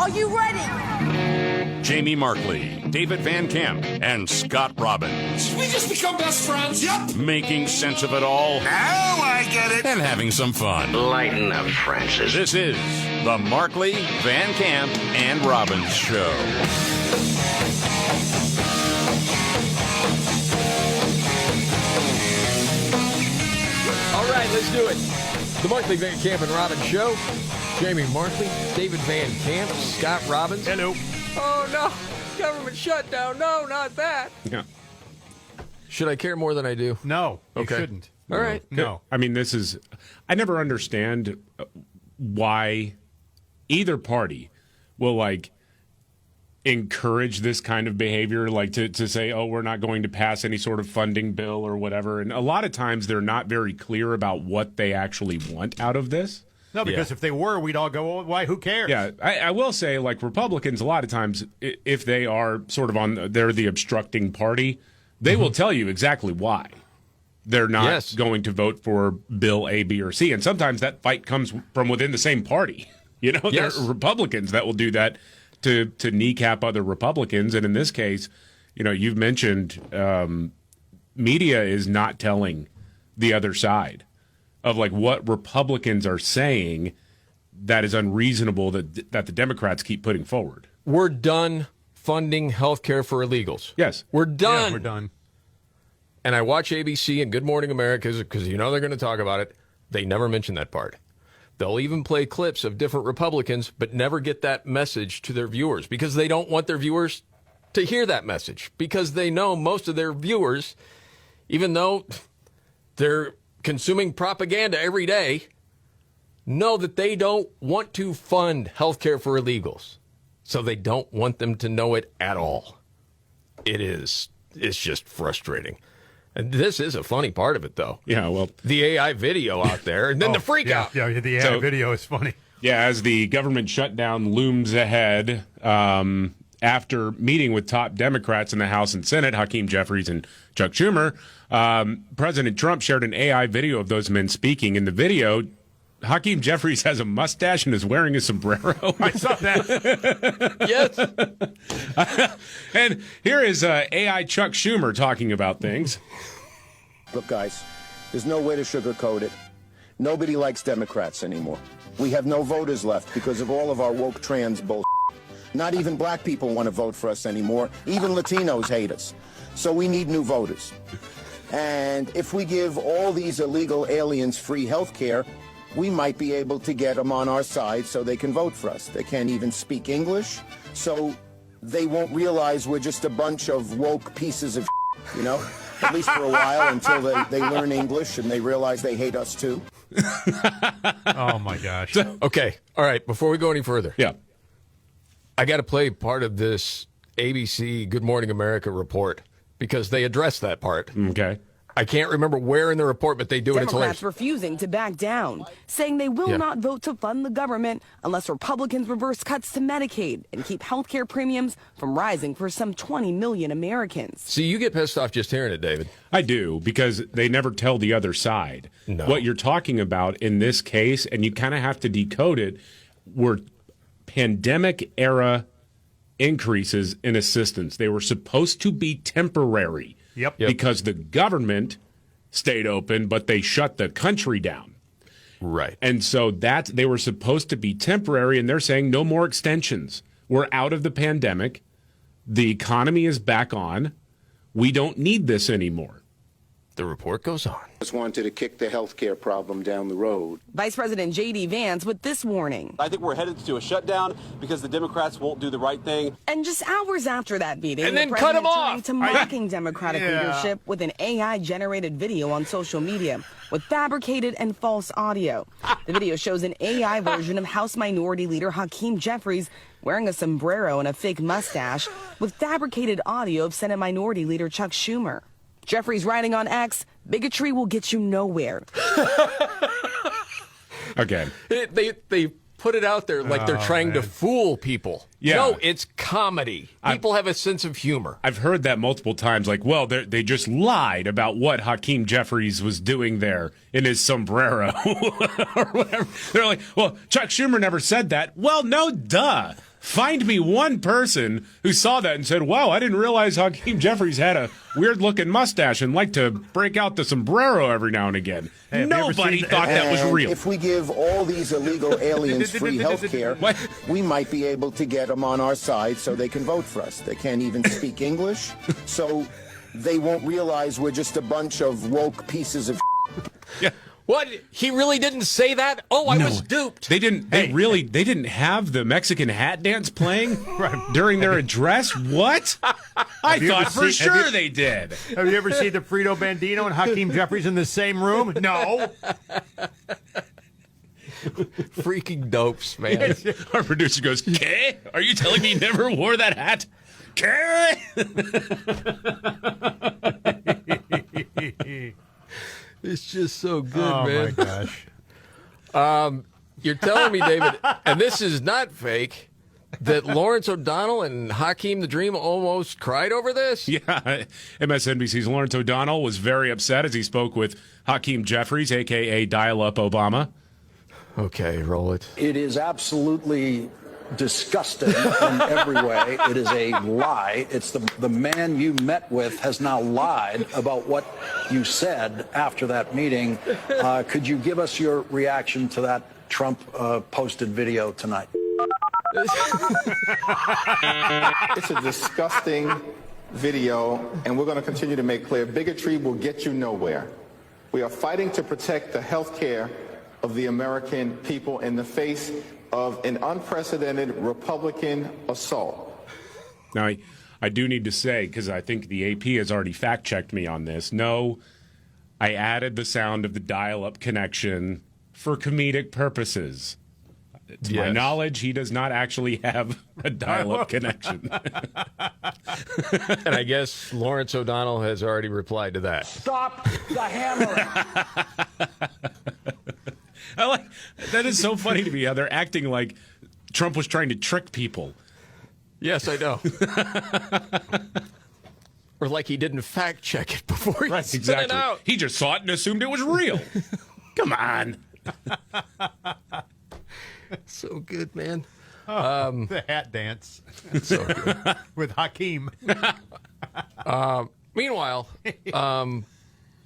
Are you ready? Jamie Markley, David Van Camp, and Scott Robbins. We just become best friends. Yep. Making sense of it all. Now I get it. And having some fun. Lighten up, Francis. This is the Markley, Van Camp, and Robbins Show. All right, let's do it. The Markley, Van Camp, and Robbins Show. Jamie Markley, David Van Camp, Scott Robbins. Hello. Oh, no. Government shutdown. No, not that. Yeah. Should I care more than I do? No, you Okay. shouldn't. All right. No. I mean, I never understand why either party will, encourage this kind of behavior, to say, oh, we're not going to pass any sort of funding bill or whatever. And a lot of times they're not very clear about what they actually want out of this. No, because if they were, we'd all go, oh, why, who cares? Yeah, I will say, Republicans, a lot of times, if they are sort of they're the obstructing party, they will tell you exactly why they're not going to vote for Bill A, B, or C. And sometimes that fight comes from within the same party. There are Republicans that will do that to kneecap other Republicans. And in this case, you've mentioned media is not telling the other side of what Republicans are saying that is unreasonable that the Democrats keep putting forward. We're done funding health care for illegals. Yes. We're done. Yeah, we're done. And I watch ABC and Good Morning America because they're going to talk about it. They never mention that part. They'll even play clips of different Republicans, but never get that message to their viewers because they don't want their viewers to hear that message because they know most of their viewers, even though they're consuming propaganda every day, know that they don't want to fund health care for illegals. So they don't want them to know it at all. It's just frustrating. And this is a funny part of it, though. Yeah, well, the AI video out there, and then the freak out. Yeah, the AI video is funny. Yeah, as the government shutdown looms ahead, after meeting with top Democrats in the House and Senate, Hakeem Jeffries and Chuck Schumer, President Trump shared an AI video of those men speaking. In the video, Hakeem Jeffries has a mustache and is wearing a sombrero. I saw that. Yes. And here is AI Chuck Schumer talking about things. Look, guys, there's no way to sugarcoat it. Nobody likes Democrats anymore. We have no voters left because of all of our woke trans bull. Not even black people want to vote for us anymore. Even Latinos hate us. So we need new voters. And if we give all these illegal aliens free health care, we might be able to get them on our side so they can vote for us. They can't even speak English, so they won't realize we're just a bunch of woke pieces of at least for a while until they learn English and they realize they hate us too. Oh, my gosh. Okay. All right. Before we go any further. Yeah. I got to play part of this ABC Good Morning America report because they address that part. Okay. I can't remember where in the report, but they do it. It's hilarious. Democrats refusing to back down, saying they will not vote to fund the government unless Republicans reverse cuts to Medicaid and keep health care premiums from rising for some 20 million Americans. See, you get pissed off just hearing it, David. I do, because they never tell the other side. No. What you're talking about in this case, and you kind of have to decode it, were pandemic-era increases in assistance. They were supposed to be temporary. Yep. Because the government stayed open, but they shut the country down. Right. And so they were supposed to be temporary, and they're saying no more extensions. We're out of the pandemic. The economy is back on. We don't need this anymore. The report goes on. Just wanted to kick the health care problem down the road. Vice President J.D. Vance with this warning. I think we're headed to a shutdown because the Democrats won't do the right thing. And just hours after that meeting, and then the cut him president off. turned to mocking Democratic leadership with an AI-generated video on social media with fabricated and false audio. The video shows an AI version of House Minority Leader Hakeem Jeffries wearing a sombrero and a fake mustache with fabricated audio of Senate Minority Leader Chuck Schumer. Jeffries writing on X, bigotry will get you nowhere. Okay. They put it out there like they're trying to fool people. Yeah. No, it's comedy. People have a sense of humor. I've heard that multiple times, they just lied about what Hakeem Jeffries was doing there in his sombrero or whatever. They're like, well, Chuck Schumer never said that. Well, no, duh. Find me one person who saw that and said, wow, I didn't realize Hakeem Jeffries had a weird-looking mustache and liked to break out the sombrero every now and again. Hey, nobody thought that was real. If we give all these illegal aliens free health care, What? we might be able to get them on our side so they can vote for us. They can't even speak English, so they won't realize we're just a bunch of woke pieces of Yeah. What? He really didn't say that? Oh, I was duped. They didn't. They didn't have the Mexican hat dance playing during their address. What? I thought for sure they did. Have you ever seen the Frito Bandino and Hakeem Jeffries in the same room? No. Freaking dopes, man. Our producer goes, "Kay, are you telling me you never wore that hat?" Kay. It's just so good, Oh, man. my gosh. You're telling me, David, and this is not fake, that Lawrence O'Donnell and Hakeem the Dream almost cried over this? Yeah, MSNBC's Lawrence O'Donnell was very upset as he spoke with Hakeem Jeffries, a.k.a. Dial-Up Obama. Okay, roll it. It is absolutely disgusting in every way. It is a lie. It's the man you met with has now lied about what you said after that meeting. Could you give us your reaction to that Trump posted video tonight? It's a disgusting video, and we're going to continue to make clear bigotry will get you nowhere. We are fighting to protect the health care of the American people in the face of an unprecedented Republican assault. Now, I do need to say, because I think the AP has already fact-checked me on this, no, I added the sound of the dial-up connection for comedic purposes. To my knowledge, he does not actually have a dial-up connection. And I guess Lawrence O'Donnell has already replied to that. Stop the hammering. That is so funny to me how they're acting like Trump was trying to trick people. Yes, I know. Or like he didn't fact check it before he sent it out. He just saw it and assumed it was real. Come on. So good, man. The hat dance. So good. With Hakeem. Meanwhile,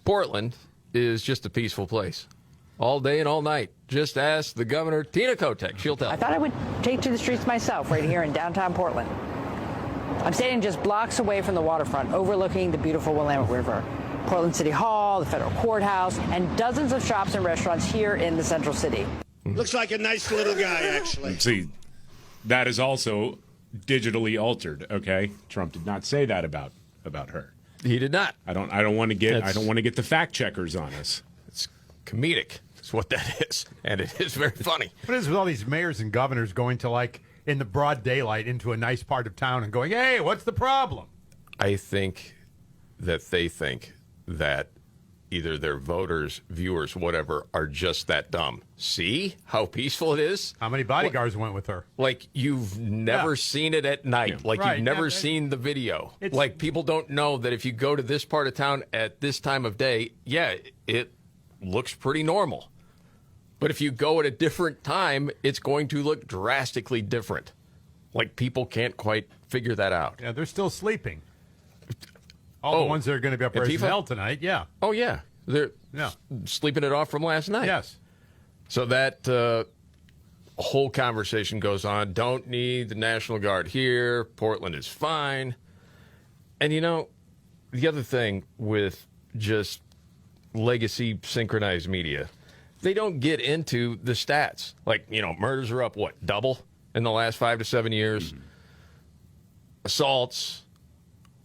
Portland is just a peaceful place. All day and all night. Just ask the governor, Tina Kotek. She'll tell. I thought I would take to the streets myself right here in downtown Portland. I'm standing just blocks away from the waterfront, overlooking the beautiful Willamette River. Portland City Hall, the federal courthouse, and dozens of shops and restaurants here in the central city. Looks like a nice little guy, actually. See, that is also digitally altered, okay? Trump did not say that about her. He did not. I don't want to get the fact checkers on us. It's comedic. That's what that is. And it is very funny. What is with all these mayors and governors going to, like, in the broad daylight into a nice part of town and going, hey, what's the problem? I think that they think that either their voters, viewers, whatever, are just that dumb. See how peaceful it is? How many bodyguards went with her? Like, you've never seen it at night. Yeah. Like, you've never seen the video. Like, people don't know that if you go to this part of town at this time of day, yeah, it looks pretty normal. But if you go at a different time, it's going to look drastically different. Like, people can't quite figure that out. Yeah, they're still sleeping. All the ones that are going to be up for hell tonight, yeah. Oh, yeah. They're sleeping it off from last night. Yes. So that whole conversation goes on. Don't need the National Guard here. Portland is fine. And, you know, the other thing with just legacy synchronized media, they don't get into the stats. Like, you know, murders are up, what, double in the last 5 to 7 years? Mm-hmm. Assaults,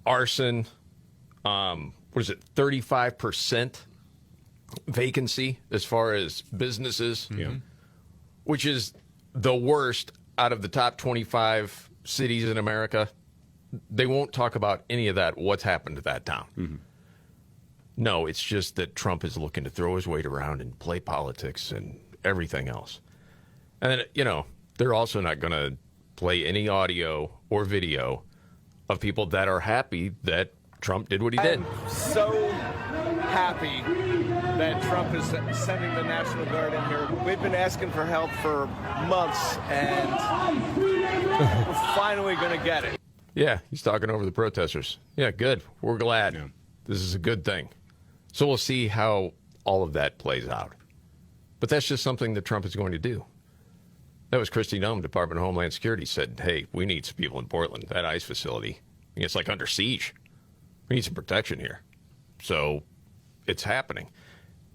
arson, what is it, 35% vacancy as far as businesses, which is the worst out of the top 25 cities in America. They won't talk about any of that, what's happened to that town. Mm-hmm. No, it's just that Trump is looking to throw his weight around and play politics and everything else. And then, you know, they're also not going to play any audio or video of people that are happy that Trump did what he did. I'm so happy that Trump is sending the National Guard in here. We've been asking for help for months, and We're finally going to get it. Yeah, he's talking over the protesters. Yeah, good. We're glad. Yeah. This is a good thing. So we'll see how all of that plays out. But that's just something that Trump is going to do. That was Kristi Noem, Department of Homeland Security, said, hey, we need some people in Portland. That ICE facility, it's like under siege. We need some protection here. So it's happening.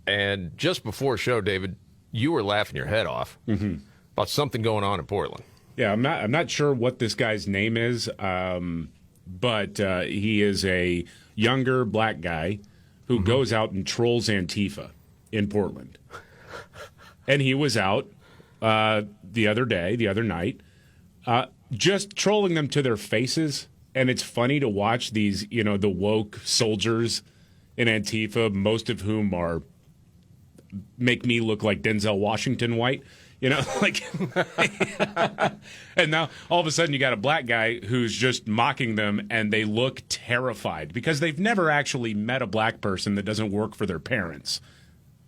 And just before show, David, you were laughing your head off about something going on in Portland. Yeah, I'm not sure what this guy's name is, but he is a younger black guy who goes out and trolls Antifa in Portland. And he was out the other night, just trolling them to their faces. And it's funny to watch these, the woke soldiers in Antifa, most of whom make me look like Denzel Washington white. And now all of a sudden you got a black guy who's just mocking them, and they look terrified because they've never actually met a black person that doesn't work for their parents.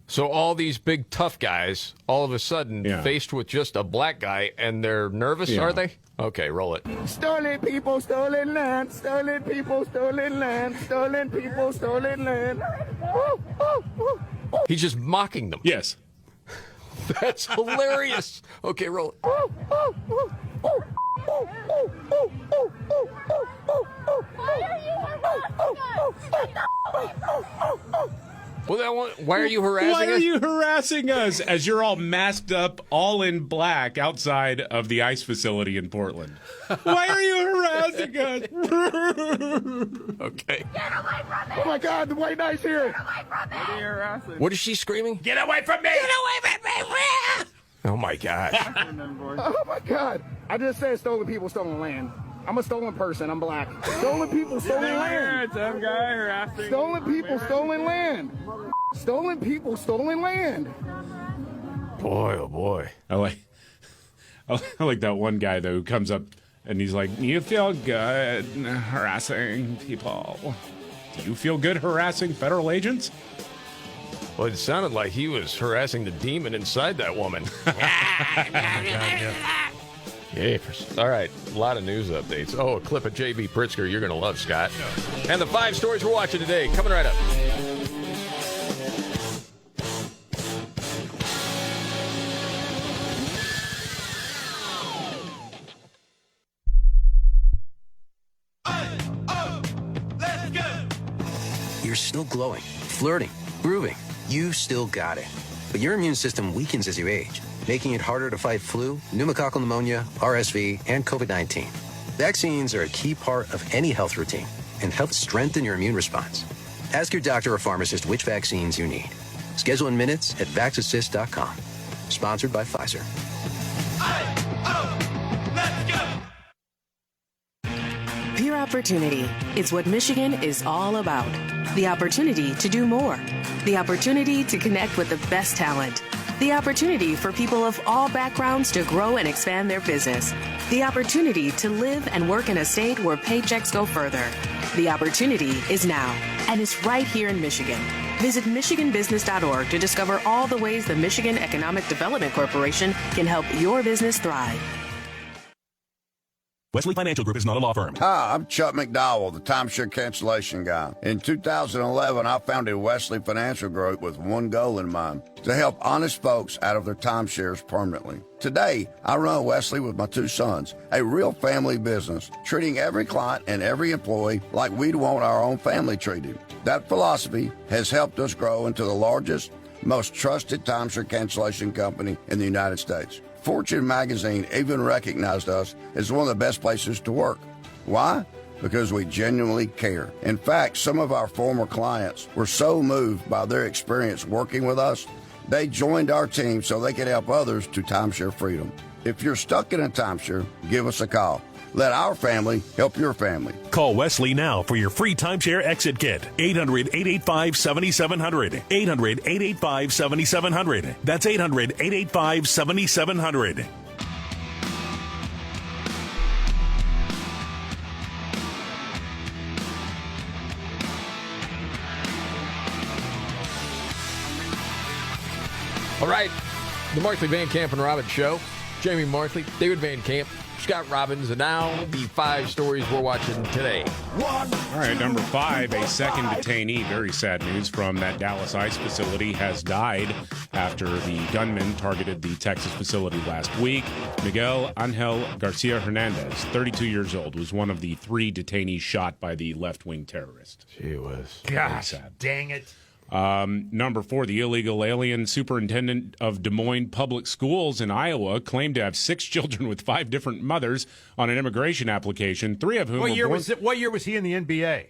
So all these big tough guys, all of a sudden, faced with just a black guy, and they're nervous, are they? Okay, roll it. Stolen people, stolen land. Stolen people, stolen land. Stolen people, stolen land. He's just mocking them. Yes. That's hilarious. Okay, roll it. Well, why are you harassing us? Why are you harassing us as you're all masked up, all in black, outside of the ICE facility in Portland? Why are you harassing us? Okay. Get away from me! Oh, my God, the white knight's here! What are you harassing? What is she screaming? Get away from me! Get away from me! Oh, my gosh. Oh, my God. I just said stolen people, stolen land. I'm a stolen person. I'm black. Stolen people, stolen land. Some guy harassing. Stolen people, stolen land. Stolen people, stolen land. Boy, oh boy. I like that one guy though who comes up and he's like, "You feel good harassing people? Do you feel good harassing federal agents?" Well, it sounded like he was harassing the demon inside that woman. All right, a lot of news updates. Oh, a clip of J.B. Pritzker you're going to love, Scott. And the 5 stories we're watching today, coming right up. Let's go. You're still glowing, flirting, grooving. You still got it. But your immune system weakens as you age, making it harder to fight flu, pneumococcal pneumonia, RSV, and COVID-19. Vaccines are a key part of any health routine and help strengthen your immune response. Ask your doctor or pharmacist which vaccines you need. Schedule in minutes at vaxassist.com. Sponsored by Pfizer. Pure opportunity. It's what Michigan is all about. The opportunity to do more. The opportunity to connect with the best talent. The opportunity for people of all backgrounds to grow and expand their business. The opportunity to live and work in a state where paychecks go further. The opportunity is now, and it's right here in Michigan. Visit MichiganBusiness.org to discover all the ways the Michigan Economic Development Corporation can help your business thrive. Wesley Financial Group is not a law firm. Hi, I'm Chuck McDowell, the timeshare cancellation guy. In 2011, I founded Wesley Financial Group with one goal in mind, to help honest folks out of their timeshares permanently. Today, I run Wesley with my 2 sons, a real family business, treating every client and every employee like we'd want our own family treated. That philosophy has helped us grow into the largest, most trusted timeshare cancellation company in the United States. Fortune magazine even recognized us as one of the best places to work. Why? Because we genuinely care. In fact, some of our former clients were so moved by their experience working with us, they joined our team so they could help others to timeshare freedom. If you're stuck in a timeshare, give us a call. Let our family help your family. Call Wesley now for your free timeshare exit kit. 800-885-7700. 800-885-7700. That's 800-885-7700. All right, the Markley, Van Camp, and Robbins Show. Jamie Markley, David Van Camp, Scott Robbins, and now the 5 stories we're watching today. All right, number 5, a second detainee, very sad news, from that Dallas ICE facility has died after the gunman targeted the Texas facility last week. Miguel Angel Garcia Hernandez, 32 years old, was one of the 3 detainees shot by the left-wing terrorist. Gee whiz. Gosh, dang it. Number 4, the illegal alien superintendent of Des Moines Public Schools in Iowa claimed to have 6 children with 5 different mothers on an immigration application, 3 of whom What year was he in the NBA?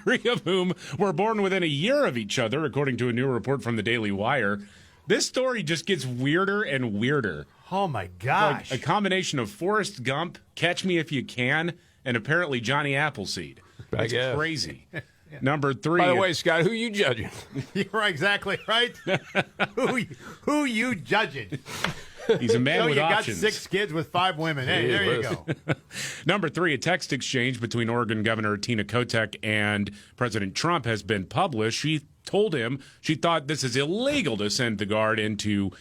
3 of whom were born within a year of each other, according to a new report from the Daily Wire. This story just gets weirder and weirder. Oh, my gosh. Like a combination of Forrest Gump, Catch Me If You Can, and apparently Johnny Appleseed. That's crazy. Yeah. Number 3. By the way, Scott, who you judging? You're exactly right. who you judging? He's a man with options. You got 6 kids with 5 women. Hey, there you go. Number 3, a text exchange between Oregon Governor Tina Kotek and President Trump has been published. She told him she thought this is illegal to send the Guard into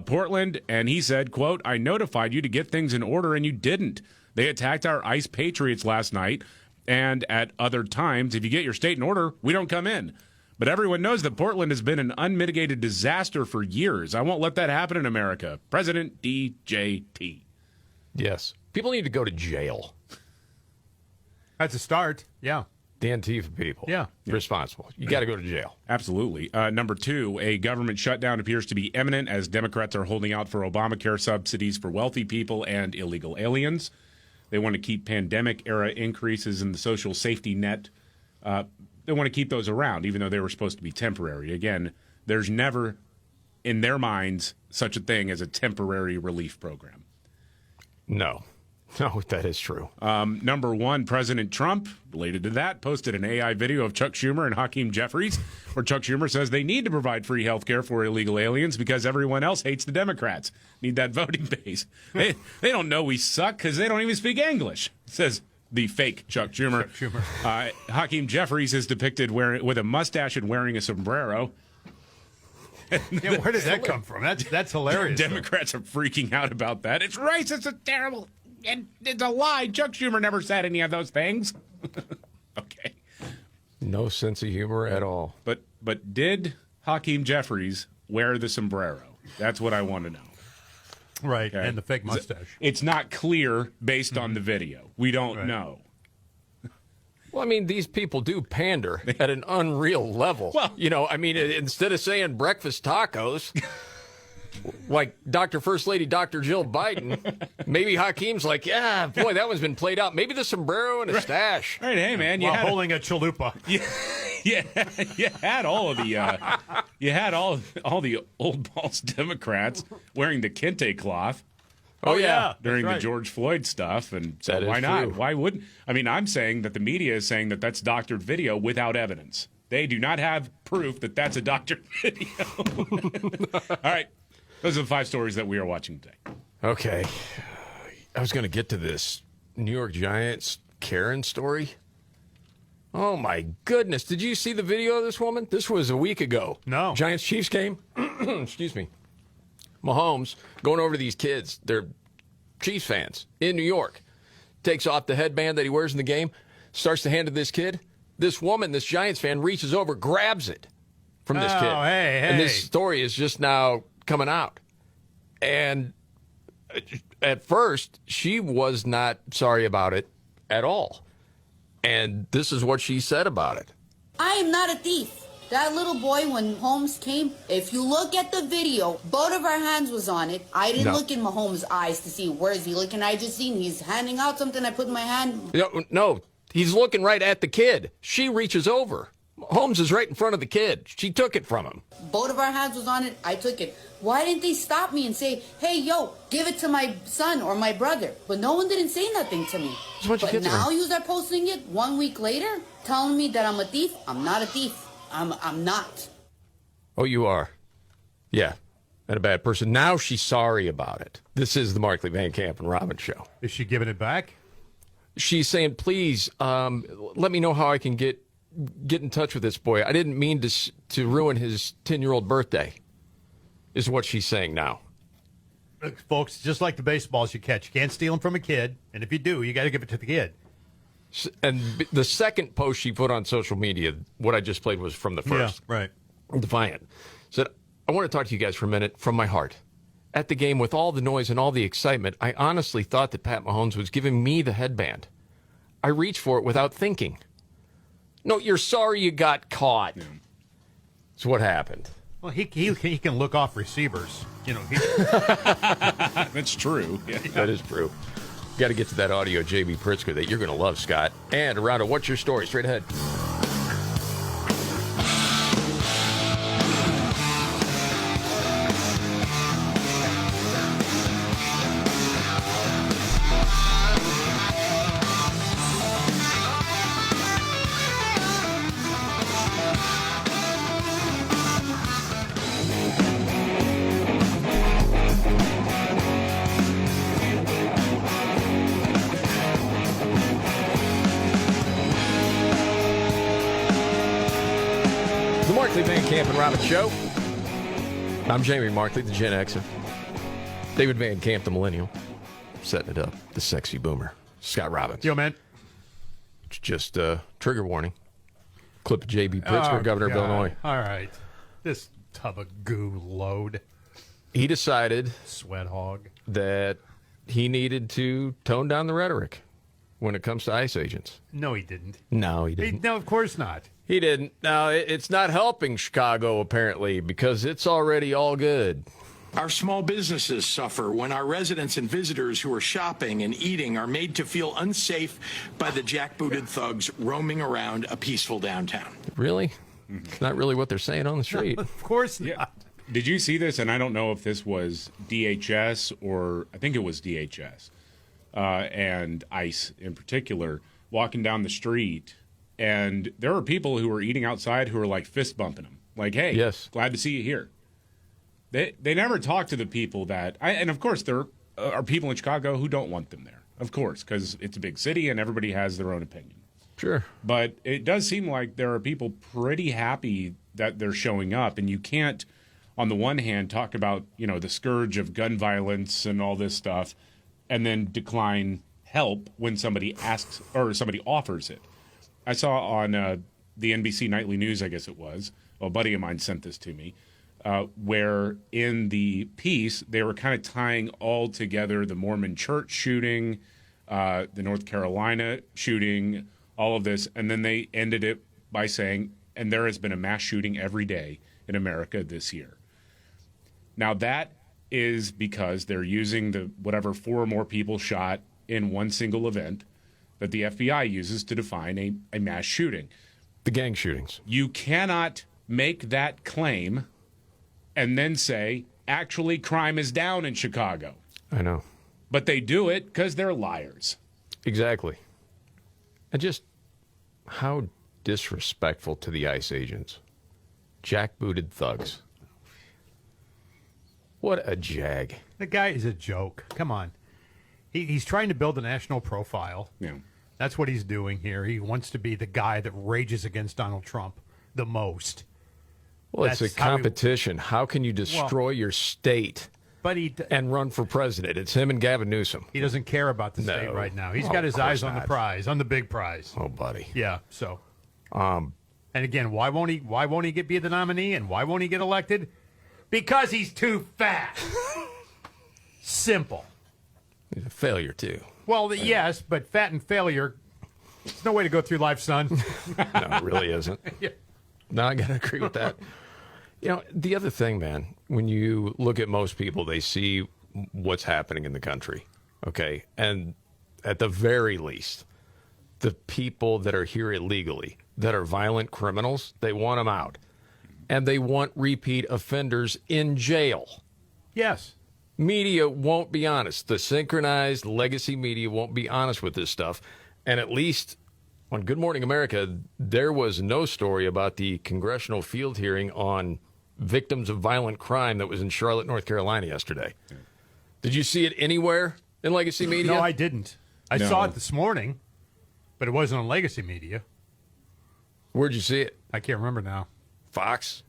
Portland, and he said, quote, "I notified you to get things in order, and you didn't. They attacked our ICE patriots last night. And at other times, if you get your state in order, we don't come in. But everyone knows that Portland has been an unmitigated disaster for years. I won't let that happen in America. President DJT." Yes. People need to go to jail. That's a start. Yeah. The Antifa people. Yeah. Responsible. You got to go to jail. Absolutely. Number 2, a government shutdown appears to be imminent as Democrats are holding out for Obamacare subsidies for wealthy people and illegal aliens. They want to keep pandemic-era increases in the social safety net. They want to keep those around, even though they were supposed to be temporary. Again, there's never, in their minds, such a thing as a temporary relief program. No, that is true. Number 1, President Trump, related to that, posted an AI video of Chuck Schumer and Hakeem Jeffries, where Chuck Schumer says they need to provide free health care for illegal aliens because everyone else hates the Democrats. Need that voting base. They don't know we suck because they don't even speak English, says the fake Chuck Schumer. Hakeem Jeffries is depicted with a mustache and wearing a sombrero. Yeah, where did that come from? That's hilarious. Democrats are freaking out about that. It's racist. It's terrible. And it's a lie. Chuck Schumer never said any of those things. Okay. No sense of humor at all. But did Hakeem Jeffries wear the sombrero? That's what I want to know. Right, okay. And the fake mustache. It's not clear based on the video. We don't know. Well, I mean, these people do pander at an unreal level. Well, instead of saying breakfast tacos, like Dr. First Lady Dr. Jill Biden, maybe Hakeem's like, yeah, boy, that one's been played out. Maybe the sombrero and a stash. Right, hey, man. While holding a chalupa. You had all of the all the old balls Democrats wearing the kente cloth. Oh yeah, during the George Floyd stuff, and so why not? True. Why wouldn't? I mean, I'm saying that the media is saying that that's doctored video without evidence. They do not have proof that that's a doctored video. All right, those are the 5 stories that we are watching today. Okay, I was going to get to this New York Giants Karen story. Oh my goodness! Did you see the video of this woman? This was a week ago. No. Giants Chiefs game. Excuse me. Mahomes going over to these kids. They're Chiefs fans in New York. Takes off the headband that he wears in the game. Starts to hand to this kid. This woman, this Giants fan, reaches over, grabs it from this kid. Hey. And this story is just now coming out. And at first, she was not sorry about it at all. And this is what she said about it. I am not a thief. That little boy, when Holmes came, if you look at the video, both of our hands was on it. I didn't look in Mahomes' eyes to see where is he looking. I just seen he's handing out something. I put in my hand. No, he's looking right at the kid. She reaches over. Holmes is right in front of the kid. She took it from him. Both of our hands was on it. I took it. Why didn't they stop me and say, hey, yo, give it to my son or my brother? But no one didn't say nothing to me. But now you are posting it 1 week later, telling me that I'm a thief. I'm not a thief. I'm not. Oh, you are? Yeah, and a bad person. Now she's sorry about it. This is the Markley, Van Camp, and Robbins show. Is she giving it back? She's saying, please, let me know how I can get in touch with this boy. I didn't mean to ruin his 10-year-old birthday, is what she's saying now. Folks, just like the baseballs you catch, you can't steal them from a kid, and if you do, you got to give it to the kid. And the second post she put on social media, what I just played was from the first. Yeah, right. Defiant. Said, I want to talk to you guys for a minute from my heart. At the game, with all the noise and all the excitement, I honestly thought that Pat Mahomes was giving me the headband. I reached for it without thinking. No, you're sorry you got caught. Yeah. So what happened? Well, he can look off receivers. You know, that's true. Yeah. That is true. Got to get to that audio, J.B. Pritzker, that you're going to love, Scott. And around to What's Your Story? Straight ahead. Van Camp and Robbins Show. I'm Jamie Markley, the Gen Xer. David Van Camp, the Millennial. Setting it up, the sexy boomer. Scott Robbins. Yo, man. It's just a trigger warning. Clip of J.B. Pritzker, Governor of Illinois. All right. This tub of goo load. He decided sweat hog that he needed to tone down the rhetoric when it comes to ICE agents. No, he didn't. No, he didn't. No, of course not. He didn't. No, it's not helping Chicago, apparently, because it's already all good. Our small businesses suffer when our residents and visitors who are shopping and eating are made to feel unsafe by the jackbooted thugs roaming around a peaceful downtown. Really? It's not really what they're saying on the street. No, of course not. Yeah. Did you see this? And I don't know if this was DHS or I think it was DHS and ICE in particular, walking down the street. And there are people who are eating outside who are like fist bumping them. Like, hey, yes, glad to see you here. They never talk to the people that, and of course there are people in Chicago who don't want them there. Of course, because it's a big city and everybody has their own opinion. Sure. But it does seem like there are people pretty happy that they're showing up. And you can't, on the one hand, talk about, you know, the scourge of gun violence and all this stuff and then decline help when somebody asks or somebody offers it. I saw on the NBC Nightly News, I guess it was, a buddy of mine sent this to me, where in the piece they were kind of tying all together the Mormon church shooting, the North Carolina shooting, all of this, and then they ended it by saying, and there has been a mass shooting every day in America this year. Now that is because they're using the whatever 4 or more people shot in one single event that the FBI uses to define a mass shooting. The gang shootings. You cannot make that claim and then say, actually, crime is down in Chicago. I know. But they do it because they're liars. Exactly. And just how disrespectful to the ICE agents. Jackbooted thugs. What a jag. The guy is a joke. Come on. He's trying to build a national profile. Yeah. That's what he's doing here. He wants to be the guy that rages against Donald Trump the most. Well, it's a competition. How can you destroy your state and run for president? It's him and Gavin Newsom. He doesn't care about the state right now. He's got his eyes on the prize, on the big prize. Oh, buddy. Yeah, so. And again, why won't he be the nominee and why won't he get elected? Because he's too fat. Simple. He's a failure, too. Well, yes, but fat and failure, it's no way to go through life, son. No, it really isn't. Yeah. No, I got to agree with that. You know, the other thing, man, when you look at most people, they see what's happening in the country, okay? And at the very least, the people that are here illegally, that are violent criminals, they want them out. And they want repeat offenders in jail. Yes. Media won't be honest. The synchronized legacy media won't be honest with this stuff. And at least on Good Morning America, there was no story about the congressional field hearing on victims of violent crime that was in Charlotte, North Carolina yesterday. Yeah. Did you see it anywhere in legacy media? No, I didn't. I saw it this morning, but it wasn't on legacy media. Where'd you see it? I can't remember now. Fox?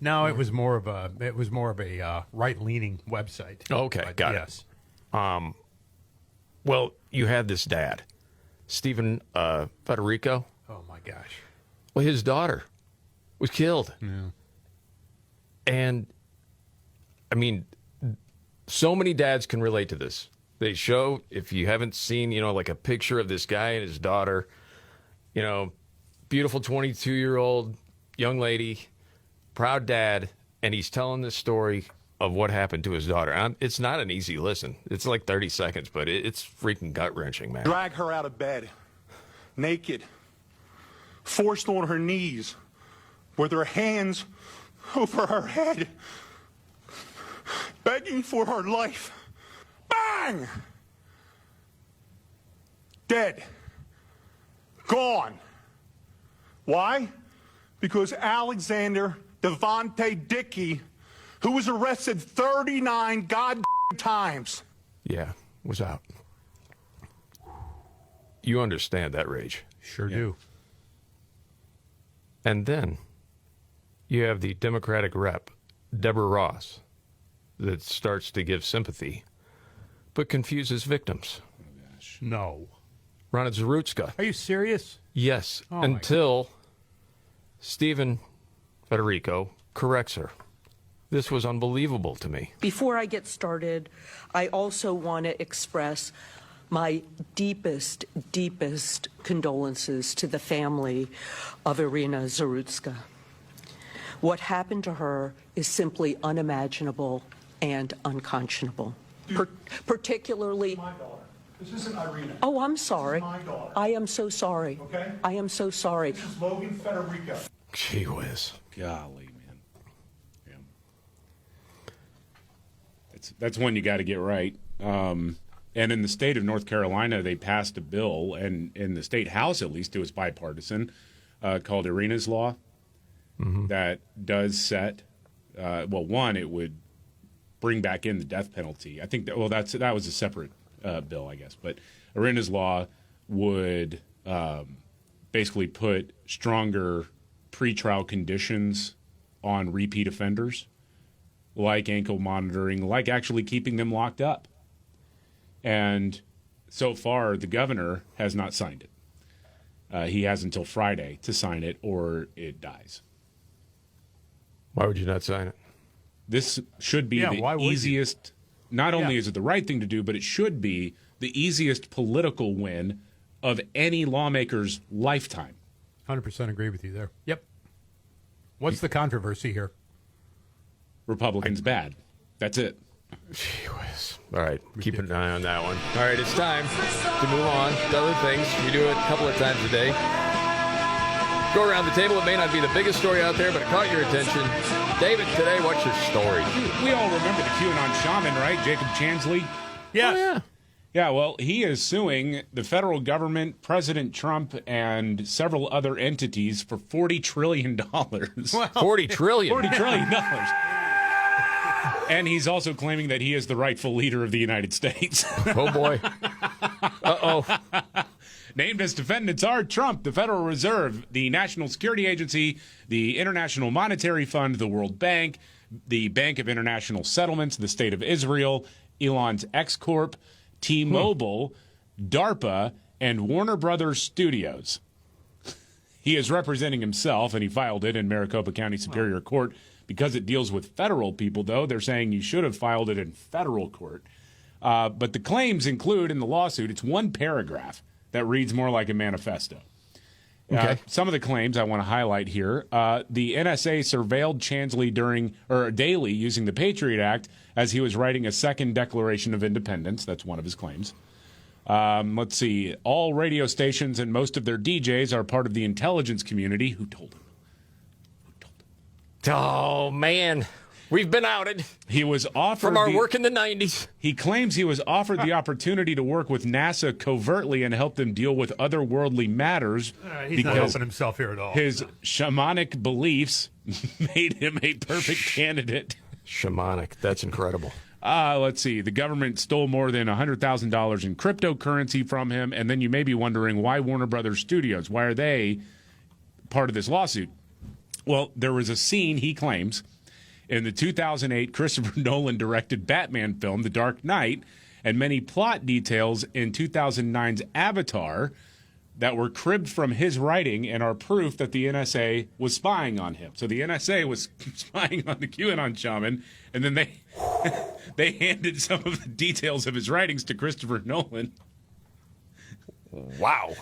No, it was more of a right-leaning website. Okay, got it. Well, you had this dad, Stephen Federico. Oh my gosh. Well, his daughter was killed. Yeah. And I mean, so many dads can relate to this. They show, if you haven't seen, like a picture of this guy and his daughter, beautiful 22-year-old young lady, proud dad, and he's telling this story of what happened to his daughter. It's not an easy listen. It's like 30 seconds, but it's freaking gut-wrenching, man. Drag her out of bed, naked, forced on her knees, with her hands over her head, begging for her life. Bang! Dead. Gone. Why? Because Alexander Devontae Dickey, who was arrested 39 times. Yeah, was out. You understand that rage. Sure do. And then you have the Democratic rep, Deborah Ross, that starts to give sympathy, but confuses victims. Oh, gosh. No. Rana Zarutska. Are you serious? Yes, Oh, until Stephen Federico corrects her. This was unbelievable to me. Before I get started, I also want to express my deepest, deepest condolences to the family of Irina Zarutska. What happened to her is simply unimaginable and unconscionable. Particularly... My daughter. This isn't Irina. Oh, I'm sorry. This is my daughter. I am so sorry. Okay? I am so sorry. This is Logan Federico. Gee whiz. Golly, man. Yeah. That's one you got to get right. And in the state of North Carolina, they passed a bill, and in the state house, at least, it was bipartisan, called Irina's Law, that does set, one, it would bring back in the death penalty. I think that was a separate bill, I guess. But Irina's Law would basically put stronger pretrial conditions on repeat offenders, like ankle monitoring, like actually keeping them locked up. And so far, the governor has not signed it. He has until Friday to sign it, or it dies. Why would you not sign it? This should be the easiest. Not only is it the right thing to do, but it should be the easiest political win of any lawmaker's lifetime. 100% agree with you there. Yep. What's the controversy here? Republicans bad. That's it. Gee whiz. All right, keep an eye on that one. All right, it's time to move on to other things. We do it a couple of times a day. Go around the table. It may not be the biggest story out there, but it caught your attention. David, today, what's your story? We all remember the QAnon Shaman, right? Jacob Chansley? Yes. Oh, yeah. Yeah, well, he is suing the federal government, President Trump, and several other entities for $40 trillion. Wow. $40 trillion? $40 trillion. And he's also claiming that he is the rightful leader of the United States. Oh, boy. Uh-oh. Named as defendants are Trump, the Federal Reserve, the National Security Agency, the International Monetary Fund, the World Bank, the Bank of International Settlements, the State of Israel, Elon's X-Corp, T-Mobile, DARPA, and Warner Brothers Studios. He is representing himself, and he filed it in Maricopa County Superior Court. Because it deals with federal people, though, they're saying you should have filed it in federal court. But the claims include in the lawsuit, it's one paragraph that reads more like a manifesto. Okay. Some of the claims I want to highlight here. The NSA surveilled Chansley daily using the Patriot Act as he was writing a second Declaration of Independence. That's one of his claims. Let's see. All radio stations and most of their DJs are part of the intelligence community. Who told him? Oh, man. We've been outed. He was offered from our work in the 90s. He claims he was offered the opportunity to work with NASA covertly and help them deal with otherworldly matters. He's not helping himself here at all. His shamanic beliefs made him a perfect candidate. Shamanic. That's incredible. Let's see. The government stole more than $100,000 in cryptocurrency from him. And then you may be wondering, why Warner Brothers Studios? Why are they part of this lawsuit? Well, there was a scene, he claims, in the 2008 Christopher Nolan directed Batman film, The Dark Knight, and many plot details in 2009's Avatar that were cribbed from his writing and are proof that the NSA was spying on him. So the NSA was spying on the QAnon shaman, and then they handed some of the details of his writings to Christopher Nolan. Wow.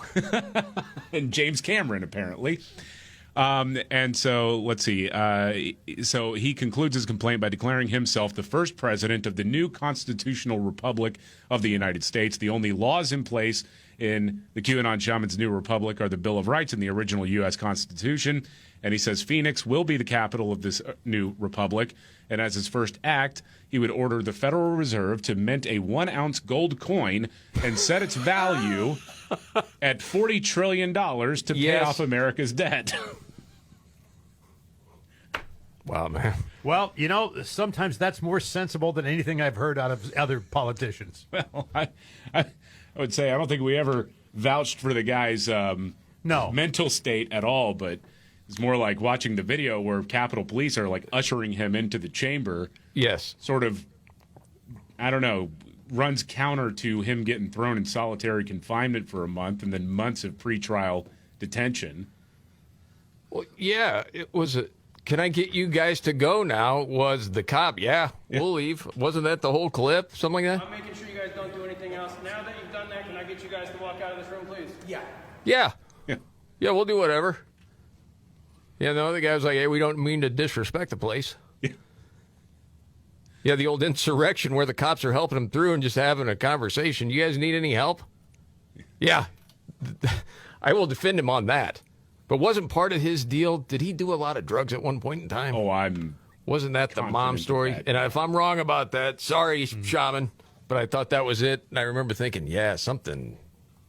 And James Cameron, apparently. And so, let's see. So he concludes his complaint by declaring himself the first president of the new constitutional republic of the United States. The only laws in place in the QAnon shaman's new republic are the Bill of Rights and the original U.S. Constitution. And he says Phoenix will be the capital of this new republic. And as his first act, he would order the Federal Reserve to mint a 1-ounce gold coin and set its value at $40 trillion to pay off America's debt. Wow, man. Well, you know, sometimes that's more sensible than anything I've heard out of other politicians. Well, I would say I don't think we ever vouched for the guy's mental state at all, but it's more like watching the video where Capitol Police are like ushering him into the chamber. Yes. Sort of, I don't know, runs counter to him getting thrown in solitary confinement for a month and then months of pretrial detention. Well, yeah, it was a... Can I get you guys to go now? Was the cop, we'll leave. Wasn't that the whole clip? Something like that? I'm making sure you guys don't do anything else. Now that you've done that, can I get you guys to walk out of this room, please? Yeah. Yeah, we'll do whatever. Yeah, the other guy was like, hey, we don't mean to disrespect the place. Yeah, the old insurrection where the cops are helping him through and just having a conversation. You guys need any help? Yeah. I will defend him on that. But wasn't part of his deal, did he do a lot of drugs at one point in time? Wasn't that the mom story? And if I'm wrong about that, sorry, shaman, but I thought that was it. And I remember thinking, something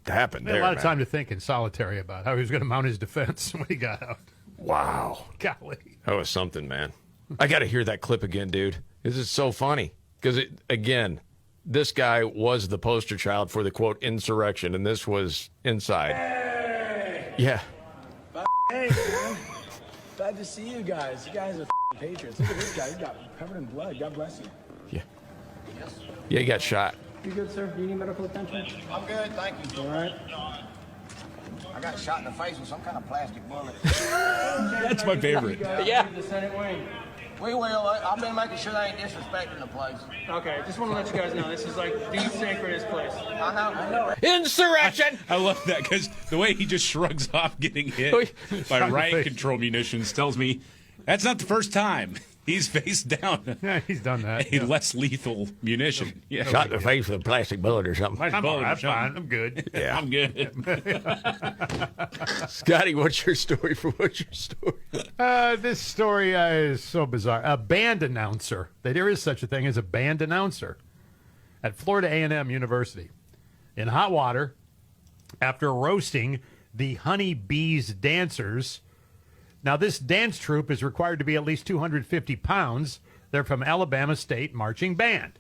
happened there. A lot of time to think in solitary about how he was going to mount his defense when he got out. Wow. Golly. That was something, man. I got to hear that clip again, dude. This is so funny. Because, again, this guy was the poster child for the, quote, insurrection, and this was inside. Hey! Yeah. Hey, man. Glad to see you guys. You guys are patriots. Look at this guy. He's got covered in blood. God bless you. Yeah, he got shot. You good, sir? Do you need medical attention? I'm good, thank you. All right. I got shot in the face with some kind of plastic bullet. That's my favorite. Yeah. The Senate wing. We will. I've been making sure they ain't disrespecting the place. Okay, just want to let you guys know this is like the sacredest place. I know. Insurrection! I love that because the way he just shrugs off getting hit by riot control munitions tells me that's not the first time he's faced down. Yeah, he's done that. A less lethal munition. Yeah. Shot in the face with a plastic bullet or something. I'm fine. I'm good. Yeah. I'm good. Scotty, what's your story? This story is so bizarre. A band announcer. There is such a thing as a band announcer at Florida A&M University in hot water after roasting the Honey Bees dancers. Now, this dance troupe is required to be at least 250 pounds. They're from Alabama State Marching Band.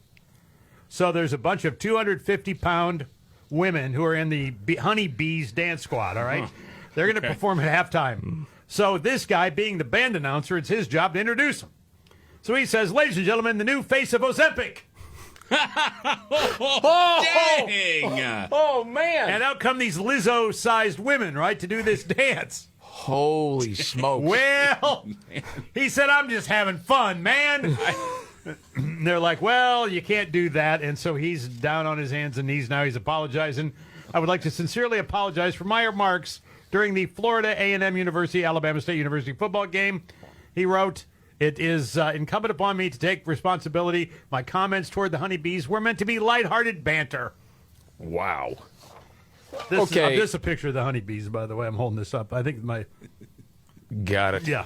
So there's a bunch of 250-pound women who are in the Honey Bees dance squad, all right? They're going to perform at halftime. So this guy, being the band announcer, it's his job to introduce them. So he says, ladies and gentlemen, the new face of Ozempic. Dang! Oh, man. And out come these Lizzo-sized women, right, to do this dance. Holy smokes. Well, he said, I'm just having fun, man. They're like, well, you can't do that. And so he's down on his hands and knees now. He's apologizing. I would like to sincerely apologize for my remarks during the Florida A&M University, Alabama State University football game. He wrote, it is incumbent upon me to take responsibility. My comments toward the honeybees were meant to be lighthearted banter. Wow. This is a picture of the honeybees, by the way. I'm holding this up. I think my... Got it. Yeah.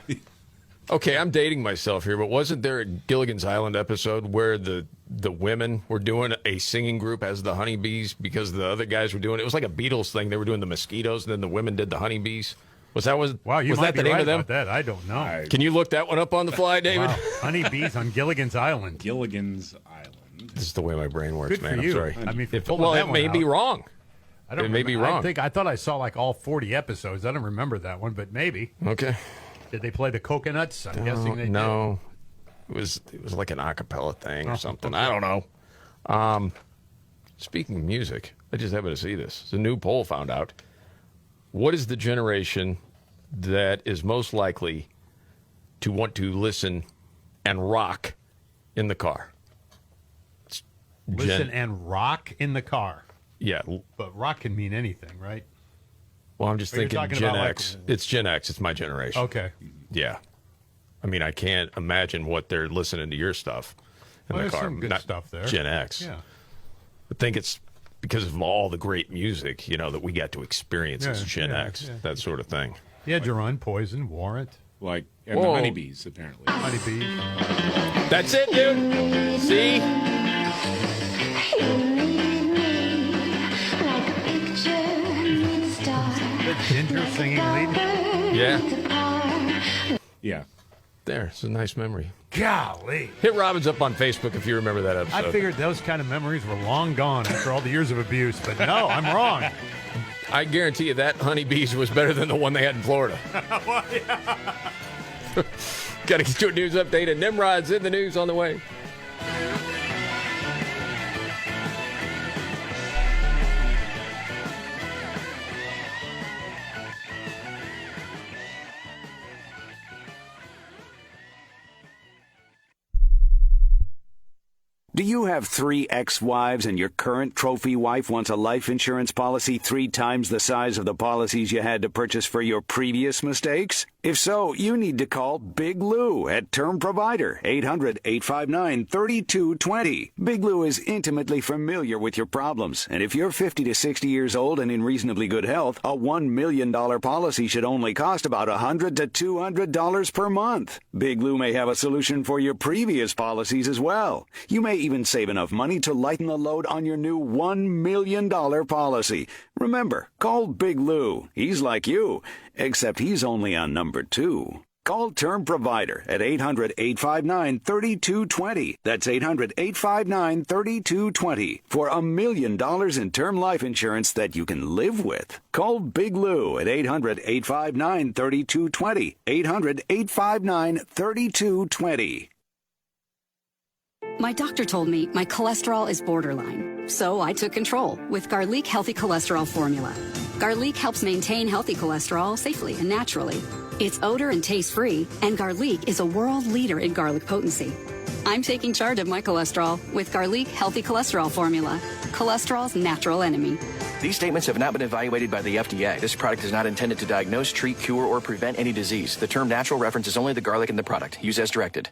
Okay, I'm dating myself here, but wasn't there a Gilligan's Island episode where the women were doing a singing group as the honeybees because the other guys were doing it? It was like a Beatles thing. They were doing the mosquitoes, and then the women did the honeybees. Wow, you was might that the be name right of them? about that. I don't know. Can you look that one up on the fly, David? Wow. Honeybees on Gilligan's Island. Gilligan's Island. This is the way my brain works, Good man. for you. I'm sorry. I mean, it may be wrong. It may be wrong. I thought I saw like all 40 episodes. I don't remember that one, but maybe. Okay. Did they play the coconuts? I'm guessing they no. It was like an a cappella thing or something. I don't know. Speaking of music, I just happened to see this. It's a new poll found out. What is the generation that is most likely to want to listen and rock in the car? Listen and rock in the car. Yeah. But rock can mean anything, right? Well, I'm just thinking Gen X. It's Gen X. It's my generation. Okay. Yeah. I mean, I can't imagine what they're listening to your stuff in the There's car. some good Not stuff there. Gen X. Yeah. I think it's because of all the great music, that we got to experience as Gen X, that sort of thing. You had your run, Poison, Warrant. And the honeybees, apparently. Honeybees. That's it, dude. See? The Ginger singing lead. Yeah. Yeah. It's a nice memory. Golly. Hit Robbins up on Facebook if you remember that episode. I figured those kind of memories were long gone after all the years of abuse, but no, I'm wrong. I guarantee you that honeybees was better than the one they had in Florida. Well, yeah. Got to get your news update, and Nimrods in the news on the way. Do you have 3 ex-wives and your current trophy wife wants a life insurance policy 3 times the size of the policies you had to purchase for your previous mistakes? If so, you need to call Big Lou at Term Provider, 800-859-3220. Big Lou is intimately familiar with your problems, and if you're 50 to 60 years old and in reasonably good health, a $1 million policy should only cost about $100 to $200 per month. Big Lou may have a solution for your previous policies as well. You may even save enough money to lighten the load on your new $1 million policy. Remember, call Big Lou. He's like you, except he's only on number 2. Call Term Provider at 800-859-3220. That's 800-859-3220 for $1 million in term life insurance that you can live with. Call Big Lou at 800-859-3220. 800-859-3220. My doctor told me my cholesterol is borderline, so I took control with Garlic Healthy Cholesterol Formula. Garlic helps maintain healthy cholesterol safely and naturally. It's odor and taste-free, and Garlic is a world leader in garlic potency. I'm taking charge of my cholesterol with Garlic Healthy Cholesterol Formula, cholesterol's natural enemy. These statements have not been evaluated by the FDA. This product is not intended to diagnose, treat, cure, or prevent any disease. The term natural references only the garlic in the product. Use as directed.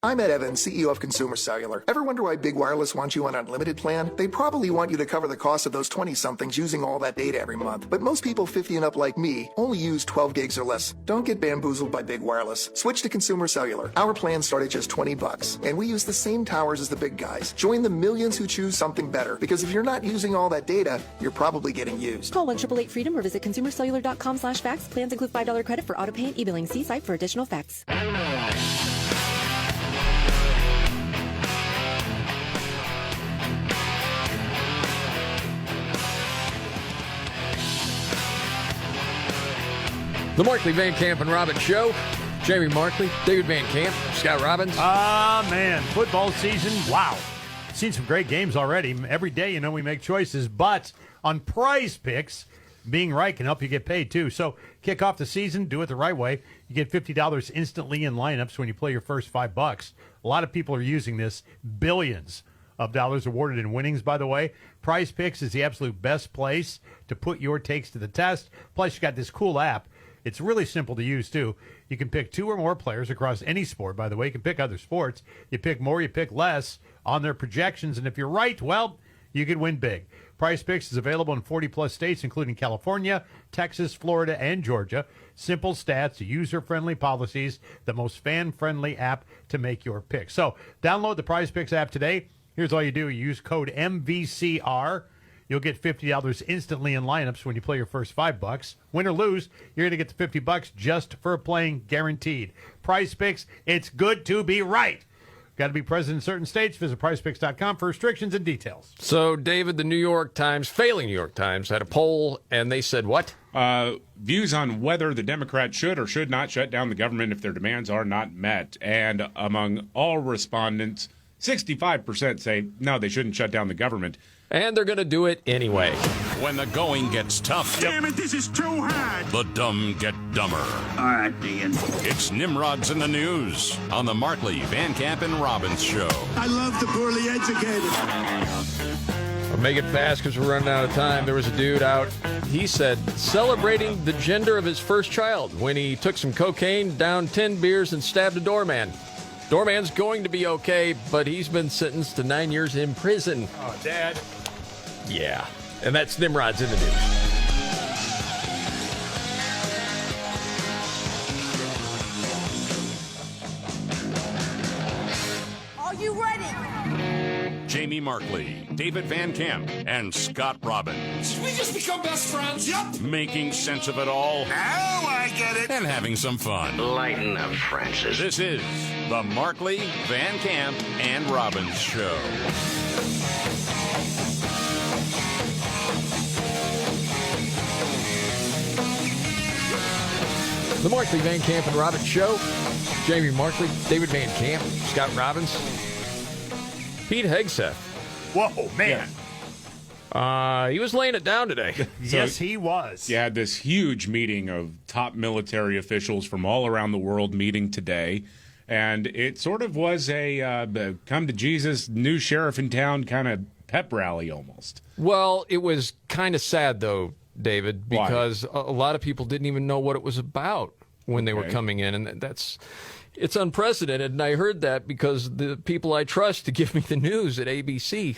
I'm Ed Evans, CEO of Consumer Cellular. Ever wonder why Big Wireless wants you on an unlimited plan? They probably want you to cover the cost of those 20-somethings using all that data every month. But most people 50 and up like me only use 12 gigs or less. Don't get bamboozled by Big Wireless. Switch to Consumer Cellular. Our plans start at just $20, and we use the same towers as the big guys. Join the millions who choose something better, because if you're not using all that data, you're probably getting used. Call 1-888-FREEDOM or visit consumercellular.com/facts. Plans include $5 credit for auto pay and e-billing. See site for additional facts. The Markley, Van Camp, and Robbins Show. Jamie Markley, David Van Camp, Scott Robbins. Man, football season, wow. Seen some great games already. Every day, we make choices, but on Prize Picks, being right can help you get paid, too. So kick off the season, do it the right way. You get $50 instantly in lineups when you play your first $5. A lot of people are using this. Billions of dollars awarded in winnings, by the way. Prize Picks is the absolute best place to put your takes to the test. Plus, you got this cool app. It's really simple to use, too. You can pick 2 or more players across any sport, by the way. You can pick other sports. You pick more, you pick less on their projections. And if you're right, well, you can win big. Prize Picks is available in 40-plus states, including California, Texas, Florida, and Georgia. Simple stats, user-friendly policies, the most fan-friendly app to make your pick. So download the Prize Picks app today. Here's all you do. You use code MVCR. You'll get $50 instantly in lineups when you play your first $5. Win or lose, you're going to get the $50 just for playing, guaranteed. Prize Picks, it's good to be right. Got to be present in certain states. Visit PricePicks.com for restrictions and details. So, David, the New York Times, failing New York Times, had a poll, and they said what? Views on whether the Democrats should or should not shut down the government if their demands are not met. And among all respondents, 65% say, no, they shouldn't shut down the government. And they're going to do it anyway. When the going gets tough. Damn it, this is too hard. The dumb get dumber. All right, Ian. It's Nimrods in the News on the Markley, Van Camp, and Robbins Show. I love the poorly educated. I'll make it fast because we're running out of time. There was a dude out, he said, celebrating the gender of his first child when he took some cocaine, downed 10 beers, and stabbed a doorman. Doorman's going to be okay, but he's been sentenced to 9 years in prison. Oh, Dad. Yeah. And that's Nimrods in the News. Are you ready? Jamie Markley, David Van Camp, and Scott Robbins. Did we just become best friends? Yep. Making sense of it all. Now I get it. And having some fun. Lighten up, Francis. This is the Markley, Van Camp, and Robbins Show. The Markley, Van Camp, and Robbins Show. Jamie Markley, David Van Camp, Scott Robbins, Pete Hegseth. Whoa, man. He was laying it down today. Yes, he was. You had this huge meeting of top military officials from all around the world meeting today, and it sort of was a come to Jesus, new sheriff in town kind of pep rally almost. Well, it was kind of sad, though, David, because a lot of people didn't even know what it was about when they were coming in, and it's unprecedented. And I heard that because the people I trust to give me the news at ABC,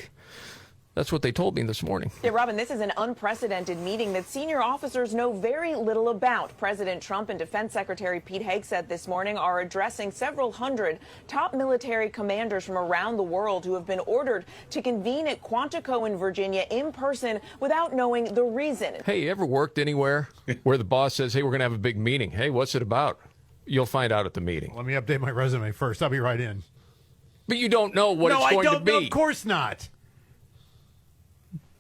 that's what they told me this morning. Yeah, Robin, this is an unprecedented meeting that senior officers know very little about. President Trump and Defense Secretary Pete Hegseth this morning are addressing several hundred top military commanders from around the world who have been ordered to convene at Quantico in Virginia in person without knowing the reason. Hey, you ever worked anywhere where the boss says, hey, we're going to have a big meeting? Hey, what's it about? You'll find out at the meeting. Let me update my resume first. I'll be right in. But you don't know what it's going to be. No, I don't know. Of course not.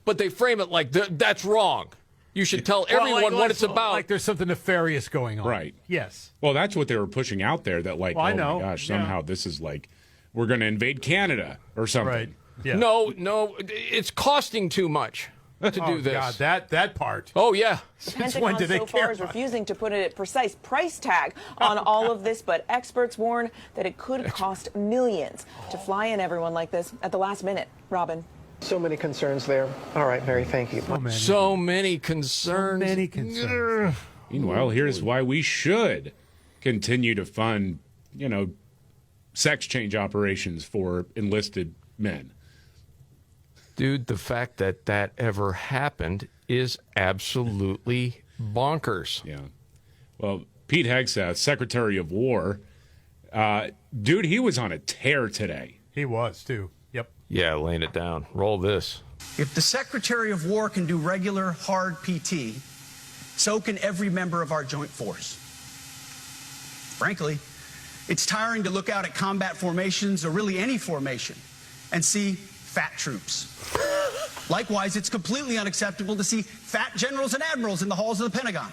But they frame it like that's wrong. You should tell everyone what it's about. Like there's something nefarious going on. Right. Yes. Well, that's what they were pushing out there, that like, I oh know. my gosh, somehow this is like, we're going to invade Canada or something. Right. Yeah. No, it's costing too much to do this. God, that part. Oh, yeah. Since when did they so care far is refusing to put a precise price tag on all of this, but experts warn that it could cost millions to fly in everyone like this at the last minute. Robin. So many concerns there. All right, Mary, thank you. So many concerns. Meanwhile, here's why we should continue to fund, sex change operations for enlisted men. Dude, the fact that ever happened is absolutely bonkers. Yeah. Well, Pete Hegseth, Secretary of War, dude, he was on a tear today. He was, too. Yep. Yeah, laying it down. Roll this. If the Secretary of War can do regular, hard PT, so can every member of our joint force. Frankly, it's tiring to look out at combat formations, or really any formation, and see fat troops. Likewise, it's completely unacceptable to see fat generals and admirals in the halls of the Pentagon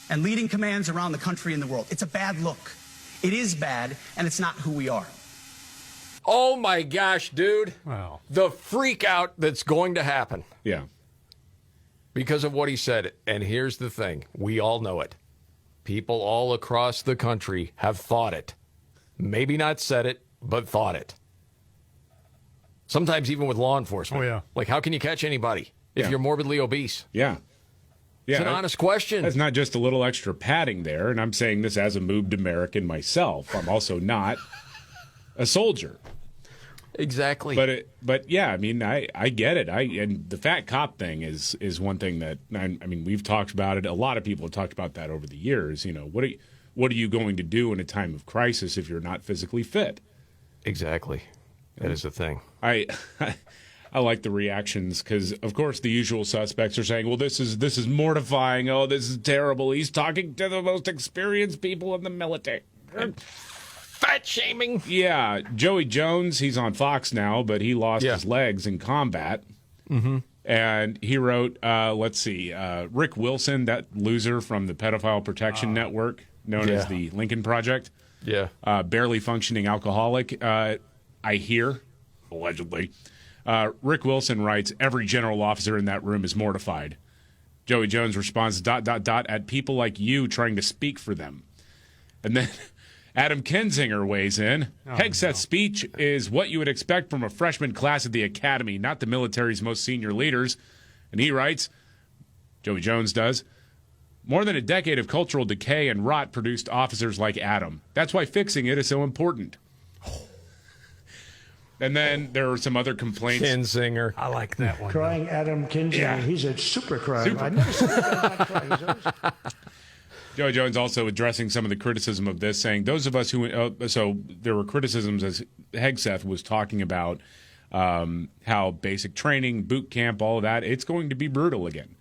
and leading commands around the country and the world. It's a bad look. It is bad, and it's not who we are. Oh, my gosh, dude. Wow. The freak out that's going to happen. Yeah. Because of what he said. And here's the thing. We all know it. People all across the country have thought it. Maybe not said it, but thought it. Sometimes even with law enforcement. Oh, yeah. Like, how can you catch anybody if you're morbidly obese? Yeah. It's an honest question. That's not just a little extra padding there, and I'm saying this as a moved American myself. I'm also not a soldier. Exactly. But yeah, I mean, I get it. And the fat cop thing is one thing that I mean we've talked about it. A lot of people have talked about that over the years. What are you going to do in a time of crisis if you're not physically fit? Exactly. That is the thing. I like the reactions because, of course, the usual suspects are saying, "Well, this is mortifying. Oh, this is terrible. He's talking to the most experienced people in the military." Fat shaming. Yeah, Joey Jones, he's on Fox now, but he lost his legs in combat. Mm-hmm. And he wrote, Rick Wilson, that loser from the Pedophile Protection Network, known as the Lincoln Project. Yeah. Barely functioning alcoholic, I hear, allegedly. Rick Wilson writes, every general officer in that room is mortified. Joey Jones responds, ... at people like you trying to speak for them. And then Adam Kinzinger weighs in. Hegseth's speech is what you would expect from a freshman class at the academy, not the military's most senior leaders. And he writes, Joey Jones does, more than a decade of cultural decay and rot produced officers like Adam. That's why fixing it is so important. And then there are some other complaints. Kinzinger. I like that one. Crying Adam Kinzinger. Yeah. He's a super crime. I've never seen a guy not cry. He's always... Joey Jones also addressing some of the criticism of this, saying those of us who so there were criticisms as Hegseth was talking about how basic training, boot camp, all of that, it's going to be brutal again,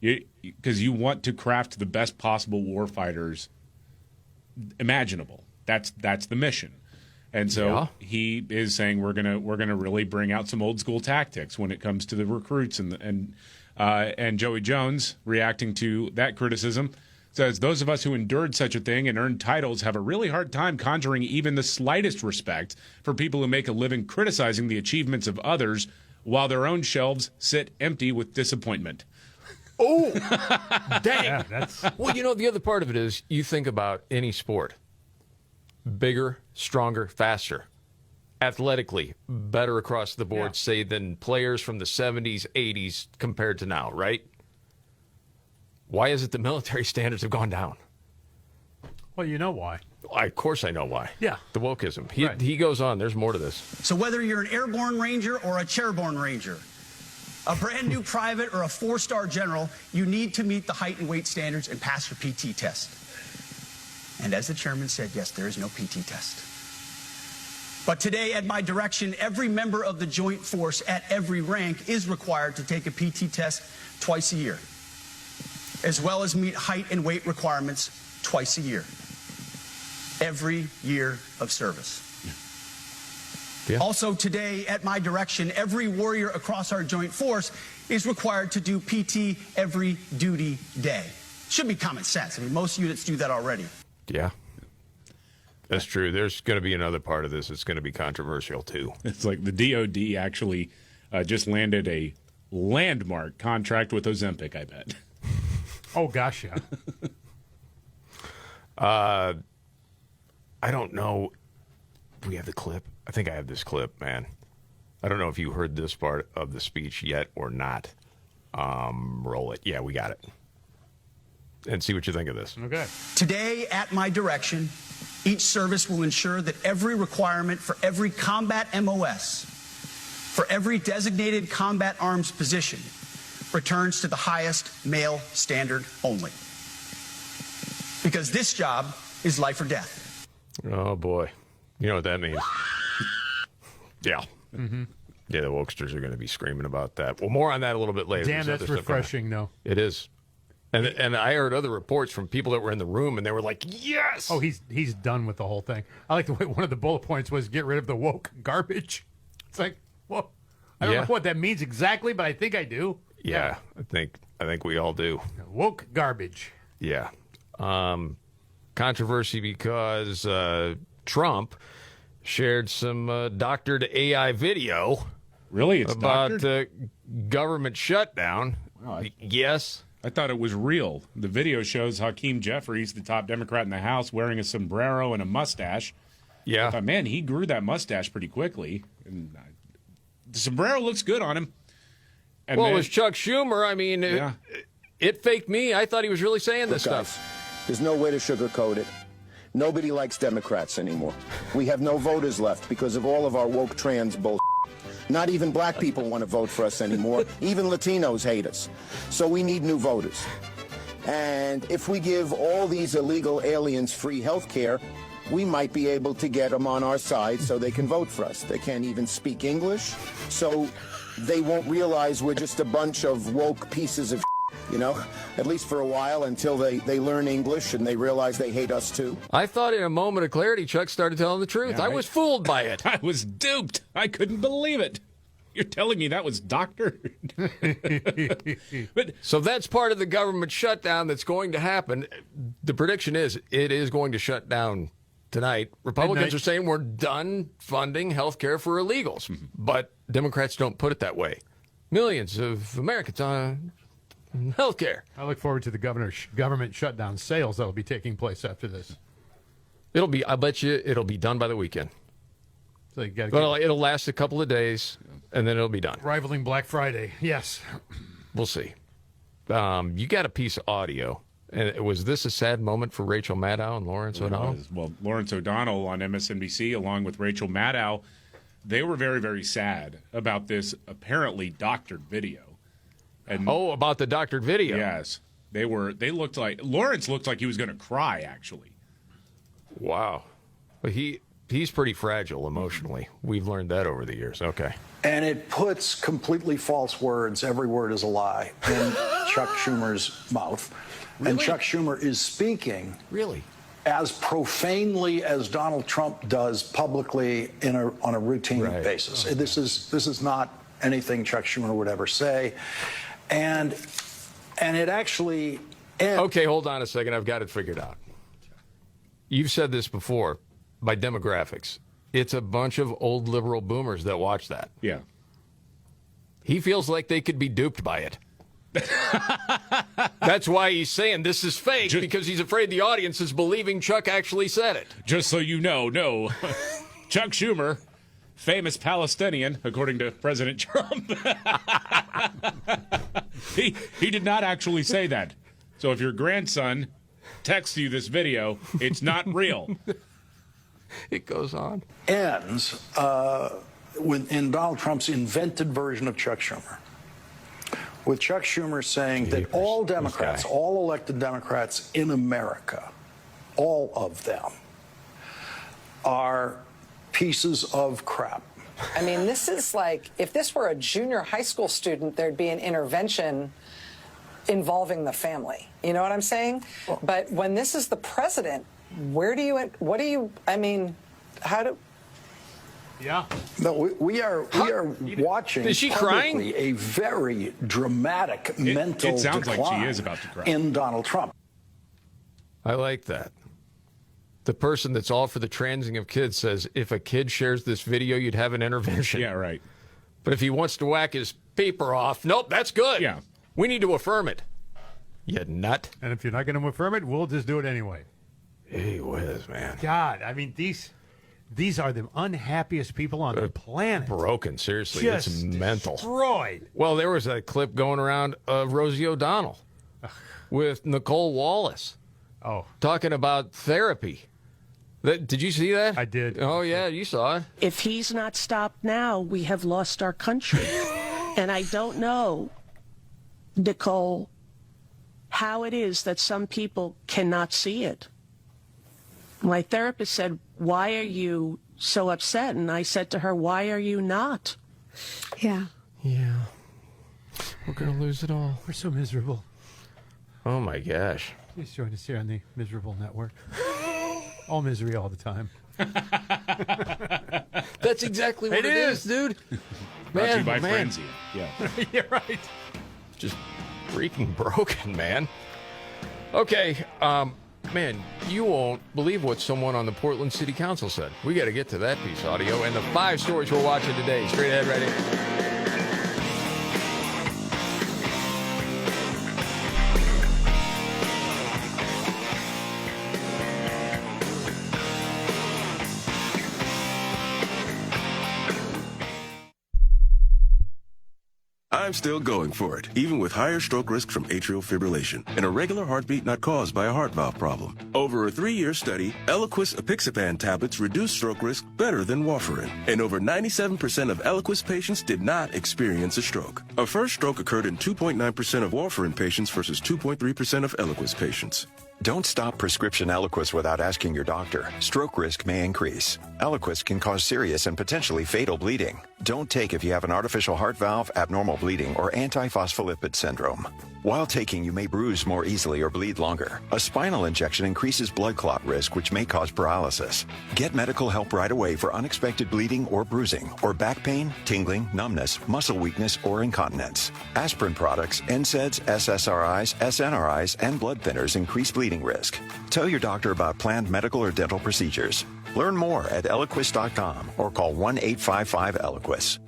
because you want to craft the best possible warfighters imaginable. That's the mission. And so he is saying we're gonna really bring out some old school tactics when it comes to the recruits, and Joey Jones, reacting to that criticism, says those of us who endured such a thing and earned titles have a really hard time conjuring even the slightest respect for people who make a living criticizing the achievements of others while their own shelves sit empty with disappointment. Oh, dang! Yeah, well, the other part of it is you think about any sport. Bigger, stronger, faster. Athletically, better across the board, say, than players from the 70s, 80s compared to now, right? Why is it the military standards have gone down? Well, you know why. Of course I know why. Yeah. The wokeism. He goes on. There's more to this. So whether you're an airborne ranger or a chairborne ranger, a brand new private or a 4-star general, you need to meet the height and weight standards and pass your PT test. And as the chairman said, yes, there is no PT test. But today, at my direction, every member of the Joint Force at every rank is required to take a PT test twice a year, as well as meet height and weight requirements twice a year, every year of service. Yeah. Also today, at my direction, every warrior across our Joint Force is required to do PT every duty day. Should be common sense. I mean, most units do that already. Yeah. That's true. There's going to be another part of this that's going to be controversial, too. It's like the DOD actually just landed a landmark contract with Ozempic, I bet. Oh, gosh, yeah. I don't know. Do we have the clip? I think I have this clip, man. I don't know if you heard this part of the speech yet or not. Roll it. Yeah, we got it. And see what you think of this. Okay. Today, at my direction, each service will ensure that every requirement for every combat MOS, for every designated combat arms position, returns to the highest male standard only. Because this job is life or death. Oh, boy. You know what that means. Yeah. Mm-hmm. Yeah, the wokesters are going to be screaming about that. Well, more on that a little bit later. Damn, that's refreshing, though. It is. And I heard other reports from people that were in the room, and they were like, yes! Oh, he's done with the whole thing. I like the way one of the bullet points was get rid of the woke garbage. It's like, well, I don't know what that means exactly, but I think I do. Yeah, I think we all do. Woke garbage. Yeah. Controversy because Trump shared some doctored AI video. Really? It's about government shutdown. Wow. Yes. I thought it was real. The video shows Hakeem Jeffries, the top Democrat in the House, wearing a sombrero and a mustache. Yeah. I thought, man, he grew that mustache pretty quickly. And the sombrero looks good on him. And well, it was Chuck Schumer. I mean, it faked me. I thought he was really saying this stuff. There's no way to sugarcoat it. Nobody likes Democrats anymore. We have no voters left because of all of our woke trans bull. Not even black people want to vote for us anymore. Even Latinos hate us. So we need new voters. And if we give all these illegal aliens free health care, we might be able to get them on our side so they can vote for us. They can't even speak English, so they won't realize we're just a bunch of woke pieces of you know, at least for a while until they learn English and they realize they hate us too. I thought in a moment of clarity, Chuck started telling the truth. Yeah, I was fooled by it. I was duped. I couldn't believe it. You're telling me that was doctored? So that's part of the government shutdown that's going to happen. The prediction is it is going to shut down tonight. Republicans are saying we're done funding health care for illegals, but Democrats don't put it that way. Millions of Americans on health care. I look forward to the government shutdown sales that will be taking place after this. I bet you it'll be done by the weekend. So you gotta it'll last a couple of days, and then it'll be done. Rivaling Black Friday, yes. We'll see. You got a piece of audio. And was this a sad moment for Rachel Maddow and Lawrence O'Donnell? Well, Lawrence O'Donnell on MSNBC, along with Rachel Maddow, they were very, very sad about this apparently doctored video. And about the doctored video? Yes. They looked like, Lawrence looked like he was going to cry, actually. Wow. But he's pretty fragile emotionally. We've learned that over the years. Okay. And it puts completely false words, every word is a lie, in Chuck Schumer's mouth. Really? And Chuck Schumer is speaking as profanely as Donald Trump does publicly on a routine basis. Okay. This is not anything Chuck Schumer would ever say. And it actually Okay, hold on a second. I've got it figured out. You've said this before. By demographics, it's a bunch of old liberal boomers that watch that. Yeah. He feels like they could be duped by it. That's why he's saying this is fake, because he's afraid the audience is believing Chuck actually said it. Just so you know, no. Chuck Schumer, famous Palestinian, according to President Trump, he did not actually say that. So if your grandson texts you this video, it's not real. It goes on. Ends in Donald Trump's invented version of Chuck Schumer, with Chuck Schumer saying that all Democrats, all elected Democrats in America, all of them, are pieces of crap. I mean, this is like, if this were a junior high school student, there'd be an intervention involving the family. You know what I'm saying? But when this is the president, Yeah. No, we are watching is she crying? A very dramatic mental it sounds decline like she is about to cry. in Donald Trump. I like that. The person that's all for the transing of kids says, if a kid shares this video, you'd have an intervention. Yeah, right. But if he wants to whack his paper off, nope, that's good. Yeah. We need to affirm it. You nut. And if you're not going to affirm it, we'll just do it anyway. Hey, whiz, man. God, I mean, these are the unhappiest people on the planet. Broken, seriously. Just it's mental. Destroyed. Well, there was a clip going around of Rosie O'Donnell with Nicole Wallace. Talking about therapy. Did you see that? I did. Oh, yeah, you saw it. If he's not stopped now, we have lost our country. And I don't know, Nicole, how it is that some people cannot see it. My therapist said, why are you so upset? And I said to her, why are you not? Yeah. Yeah. We're going to lose it all. We're so miserable. Oh, my gosh. Please join us here on the Miserable Network. All misery all the time. That's exactly what it is, dude. Brought to you by Frenzy. Yeah. You're right. Just freaking broken, man. Okay, man, you won't believe what someone on the Portland City Council said. We got to get to that piece of audio and the 5 stories we're watching today. Straight ahead, ready? I'm still going for it, even with higher stroke risk from atrial fibrillation, an irregular heartbeat not caused by a heart valve problem. Over a 3-year study, Eliquis apixaban tablets reduce stroke risk better than warfarin, and over 97% of Eliquis patients did not experience a stroke. A first stroke occurred in 2.9% of warfarin patients versus 2.3% of Eliquis patients. Don't stop prescription Eliquis without asking your doctor. Stroke risk may increase. Eliquis can cause serious and potentially fatal bleeding. Don't take if you have an artificial heart valve, abnormal bleeding, or antiphospholipid syndrome. While taking, you may bruise more easily or bleed longer. A spinal injection increases blood clot risk, which may cause paralysis. Get medical help right away for unexpected bleeding or bruising, or back pain, tingling, numbness, muscle weakness, or incontinence. Aspirin products, NSAIDs, SSRIs, SNRIs, and blood thinners increase bleeding risk. Tell your doctor about planned medical or dental procedures. Learn more at Eliquis.com or call 1-855-ELIQUIS.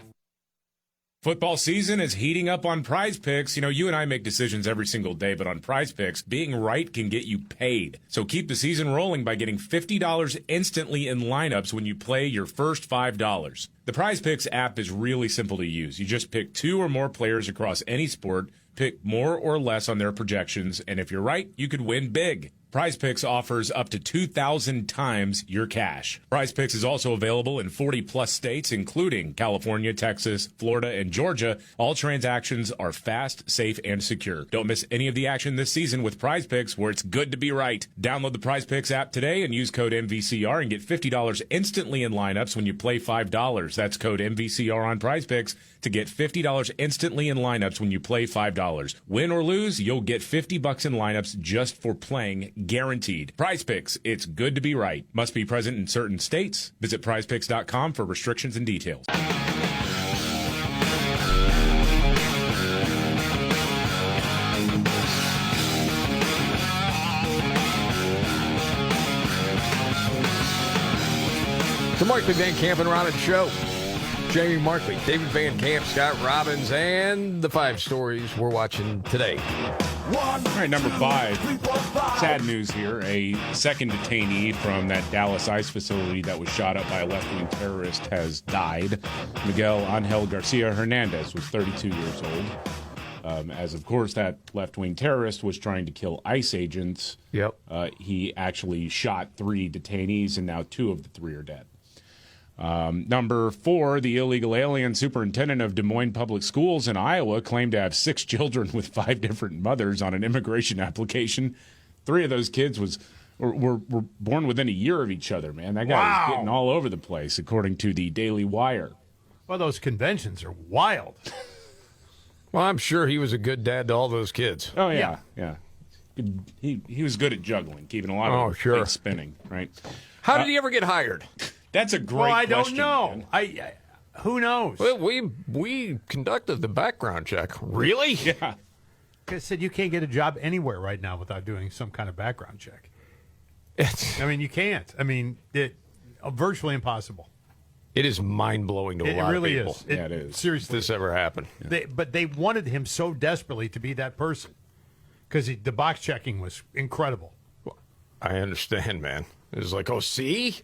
Football season is heating up on Prize Picks. You know, you and I make decisions every single day, but on Prize Picks, being right can get you paid. So keep the season rolling by getting $50 instantly in lineups when you play your first $5. The Prize Picks app is really simple to use. You just pick 2 or more players across any sport, pick more or less on their projections, and if you're right, you could win big. Prize Picks offers up to 2,000 times your cash. Prize Picks is also available in 40-plus states, including California, Texas, Florida, and Georgia. All transactions are fast, safe, and secure. Don't miss any of the action this season with Prize Picks, where it's good to be right. Download the Prize Picks app today and use code MVCR and get $50 instantly in lineups when you play $5. That's code MVCR on Prize Picks to get $50 instantly in lineups when you play $5. Win or lose, you'll get $50 in lineups just for playing, guaranteed. Prize Picks, it's good to be right. Must be present in certain states. Visit prizepicks.com for restrictions and details. The Markley, Van Camp, and Robbins Show. Jamie Markley, David Van Camp, Scott Robbins, and the 5 stories we're watching today. All right, number 5. Sad news here. A second detainee from that Dallas ICE facility that was shot up by a left-wing terrorist has died. Miguel Angel Garcia Hernandez was 32 years old. As, of course, that left-wing terrorist was trying to kill ICE agents. Yep. He actually shot 3 detainees, and now 2 of the 3 are dead. Number 4, the illegal alien superintendent of Des Moines Public Schools in Iowa claimed to have 6 children with 5 different mothers on an immigration application. 3 of those kids were born within a year of each other, man. That guy was getting all over the place, according to the Daily Wire. Well, those conventions are wild. Well, I'm sure he was a good dad to all those kids. Oh, yeah. He was good at juggling, keeping a lot of plates spinning, right? How did he ever get hired? That's a great question. Well, I don't know. Who knows? Well, we conducted the background check. Really? Yeah. Like I said, you can't get a job anywhere right now without doing some kind of background check. You can't. Virtually impossible. It is mind-blowing to a lot of people. It really is. It is. Seriously. If this ever happened. Yeah. But they wanted him so desperately to be that person because the box checking was incredible. Well, I understand, man. It was like, see?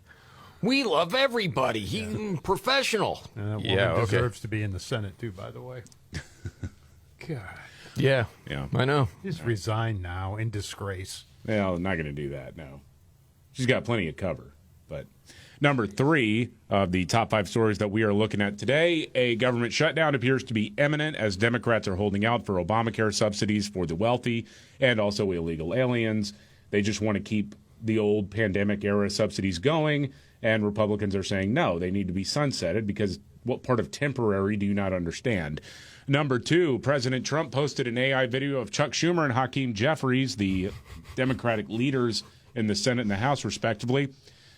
We love everybody. He's professional. Woman deserves to be in the Senate, too, by the way. God. Yeah, I know. Just resign now in disgrace. Well, I'm not going to do that, no. She's got plenty of cover. But number 3 of the top 5 stories that we are looking at today, a government shutdown appears to be imminent as Democrats are holding out for Obamacare subsidies for the wealthy and also illegal aliens. They just want to keep the old pandemic-era subsidies going. And Republicans are saying, no, they need to be sunsetted because what part of temporary do you not understand? Number 2, President Trump posted an AI video of Chuck Schumer and Hakeem Jeffries, the Democratic leaders in the Senate and the House, respectively,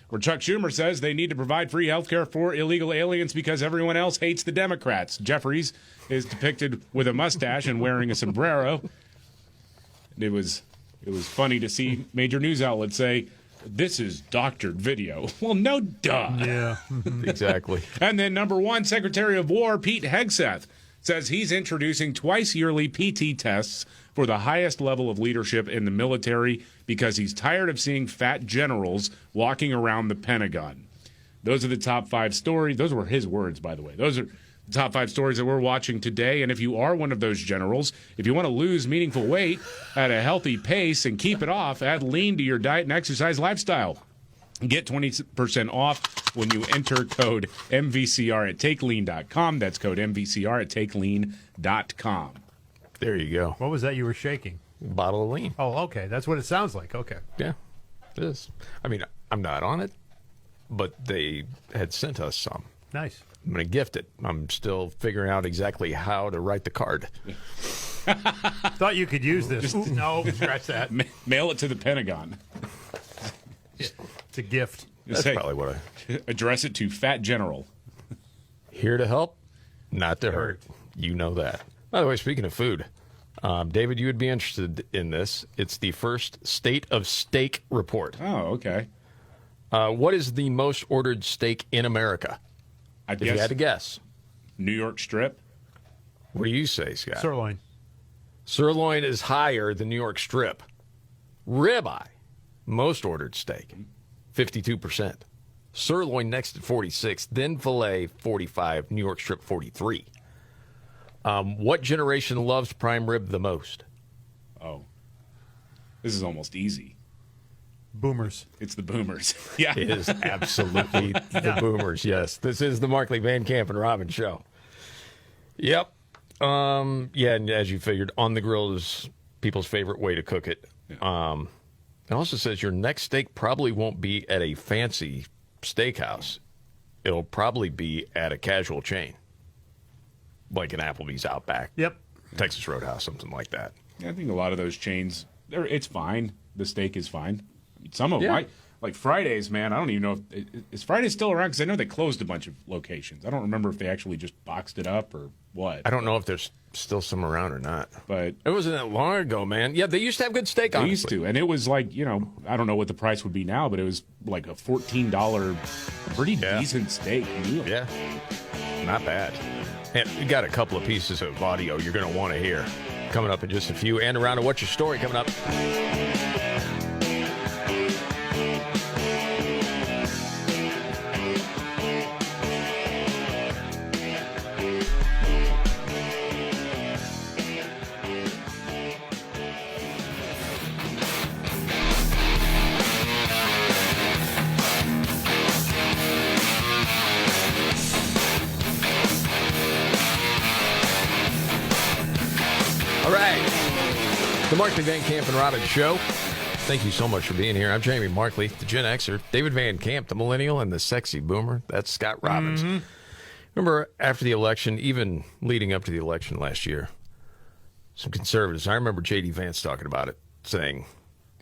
where Chuck Schumer says they need to provide free health care for illegal aliens because everyone else hates the Democrats. Jeffries is depicted with a mustache and wearing a sombrero. It was funny to see major news outlets say, this is doctored video. Well, no duh. Yeah, exactly. And then number 1, Secretary of War Pete Hegseth says he's introducing twice-yearly PT tests for the highest level of leadership in the military because he's tired of seeing fat generals walking around the Pentagon. Those are the top 5 stories. Those were his words, by the way. Those are the top 5 stories that we're watching today. And if you are one of those generals, if you want to lose meaningful weight at a healthy pace and keep it off, add lean to your diet and exercise lifestyle. Get 20% off when you enter code MVCR at TakeLean.com. That's code MVCR at TakeLean.com. There you go. What was that you were shaking? Bottle of lean. Oh, okay. That's what it sounds like. Okay. Yeah, it is. I mean, I'm not on it, but they had sent us some. Nice. I'm going to gift it. I'm still figuring out exactly how to write the card. Thought you could use this. No, scratch that. Mail it to the Pentagon. It's a gift. That's probably what I... Address it to Fat General. Here to help, not to hurt. You know that. By the way, speaking of food, David, you would be interested in this. It's the first State of Steak report. Oh, okay. What is the most ordered steak in America? If you had to guess. New York Strip. What do you say, Scott? Sirloin. Sirloin is higher than New York Strip. Ribeye, most ordered steak, 52%. Sirloin next at 46, then filet 45, New York Strip 43. What generation loves prime rib the most? Oh, this is almost easy. Boomers. It's the boomers. Yeah. It is absolutely the boomers, yes. This is the Markley, Van Camp, and Robbins show. Yep. Yeah, and as you figured, on the grill is people's favorite way to cook it. Yeah. It also says your next steak probably won't be at a fancy steakhouse. It'll probably be at a casual chain, like an Applebee's Outback. Yep. Texas Roadhouse, something like that. Yeah, I think a lot of those chains, it's fine. The steak is fine. Some of them, like Fridays, man, I don't even know if is Fridays still around, because I know they closed a bunch of locations. I don't remember if they actually just boxed it up or what. I don't know if there's still some around or not. But it wasn't that long ago, man. Yeah, they used to have good steak, honestly. They used to, and it was like, I don't know what the price would be now, but it was like a $14 pretty decent steak meal. Yeah, not bad. And we got a couple of pieces of audio you're going to want to hear coming up in just a few. And around to What's Your Story coming up. All right. The Markley, Van Camp, and Robbins show. Thank you so much for being here. I'm Jamie Markley, the Gen Xer. David Van Camp, the millennial, and the sexy boomer. That's Scott Robbins. Mm-hmm. Remember, after the election, even leading up to the election last year, some conservatives, I remember J.D. Vance talking about it, saying,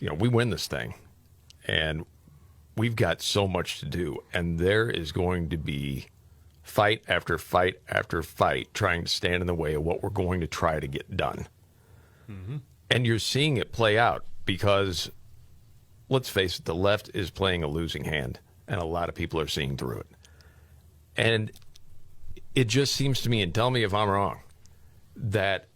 we win this thing, and we've got so much to do, and there is going to be fight after fight after fight trying to stand in the way of what we're going to try to get done. Mm-hmm. And you're seeing it play out because, let's face it, the left is playing a losing hand, and a lot of people are seeing through it. And it just seems to me, and tell me if I'm wrong, that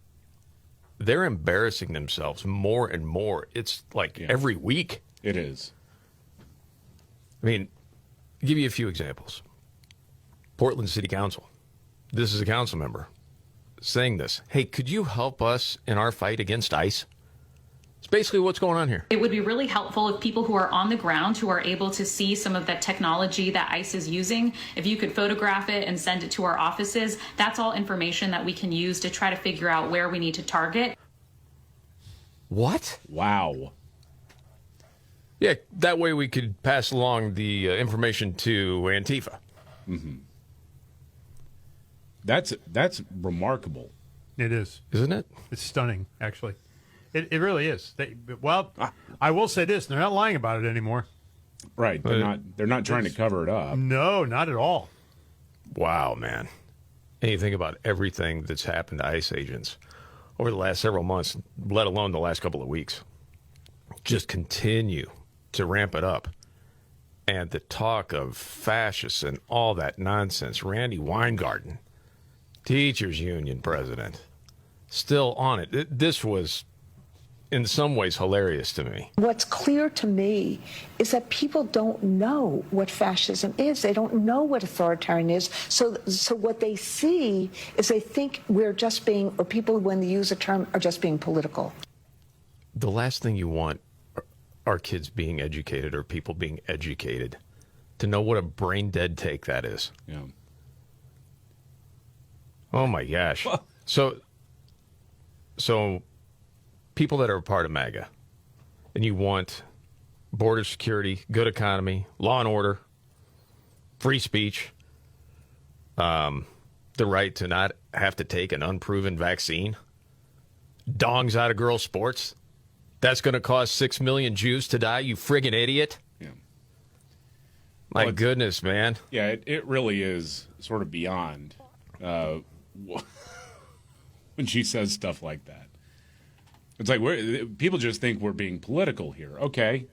they're embarrassing themselves more and more. It's like every week. It is. I mean, I'll give you a few examples. Portland City Council. This is a council member saying this. Hey, could you help us in our fight against ICE? It's basically what's going on here. It would be really helpful if people who are on the ground, who are able to see some of the technology that ICE is using, if you could photograph it and send it to our offices, that's all information that we can use to try to figure out where we need to target. What? Wow. Yeah, that way we could pass along the information to Antifa. Mm-hmm. That's remarkable. It is. Isn't it? It's stunning, actually. It really is. I will say this: they're not lying about it anymore. Right. They're not trying to cover it up. No, not at all. Wow, man. And you think about everything that's happened to ICE agents over the last several months, let alone the last couple of weeks. Just continue to ramp it up. And the talk of fascists and all that nonsense. Randy Weingarten, teachers union president, still on it. This was, in some ways, hilarious to me. What's clear to me is that people don't know what fascism is. They don't know what authoritarian is. So what they see is they think we're just being, or people, when they use a term, are just being political. The last thing you want are kids being educated or people being educated to know what a brain-dead take that is. Yeah. Oh, my gosh. So So people that are a part of MAGA, and you want border security, good economy, law and order, free speech, the right to not have to take an unproven vaccine, dongs out of girls' sports, that's going to cause 6 million Jews to die, you friggin' idiot. Yeah. My goodness, man. Yeah, it really is sort of beyond when she says stuff like that. It's like people just think we're being political here. Okay,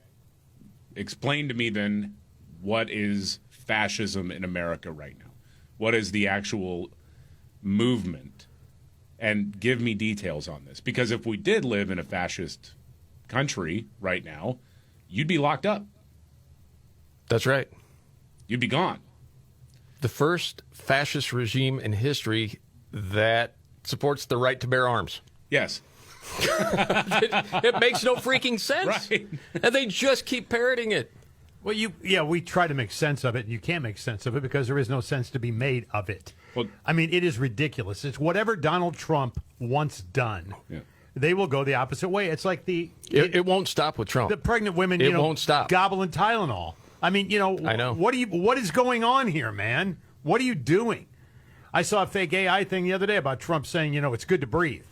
explain to me then what is fascism in America right now? What is the actual movement? And give me details on this. Because if we did live in a fascist country right now, you'd be locked up. That's right. You'd be gone. The first fascist regime in history that supports the right to bear arms. Yes. It makes no freaking sense. Right. And they just keep parroting it. Well, we try to make sense of it, and you can't make sense of it because there is no sense to be made of it. Well, I mean, it is ridiculous. It's whatever Donald Trump wants done. Yeah. They will go the opposite way. It's like it won't stop with Trump. The pregnant women, won't stop. Gobbling Tylenol. I mean, I know. What is going on here, man? What are you doing? I saw a fake AI thing the other day about Trump saying, it's good to breathe.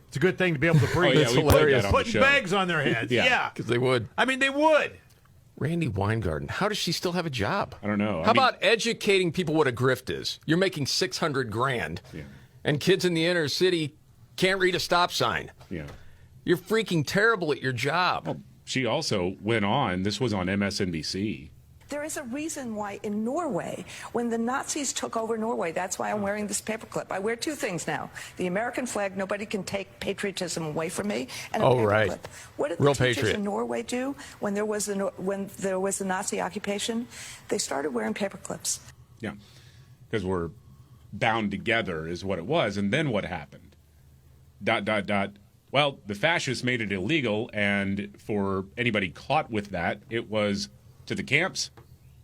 It's a good thing to be able to breathe. That's hilarious. Putting bags on their heads. Yeah. Because they would. I mean, they would. Randy Weingarten, how does she still have a job? I don't know. How about educating people what a grift is? You're making $600,000, and kids in the inner city can't read a stop sign. Yeah. You're freaking terrible at your job. Well, she also went on, this was on MSNBC. There is a reason why in Norway, when the Nazis took over Norway, that's why I'm wearing this paperclip. I wear two things now. The American flag, nobody can take patriotism away from me, and a paperclip. Right. What did Real the teachers patriot. in Norway do when there was the Nazi occupation? They started wearing paperclips. Yeah, because we're bound together is what it was. And then what happened? ... Well, the fascists made it illegal, and for anybody caught with that, it was to the camps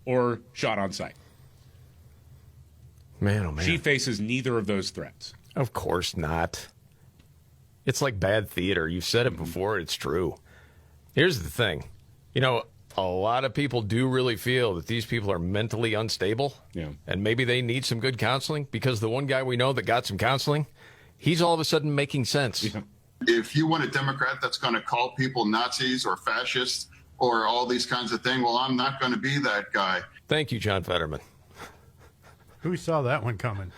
or shot on sight. Man, oh man. She faces neither of those threats. Of course not. It's like bad theater. You've said it before. It's true. Here's the thing. A lot of people do really feel that these people are mentally unstable. Yeah. And maybe they need some good counseling, because the one guy we know that got some counseling, he's all of a sudden making sense. Yeah. If you want a Democrat that's going to call people Nazis or fascists or all these kinds of things, well, I'm not going to be that guy. Thank you, John Fetterman. Who saw that one coming?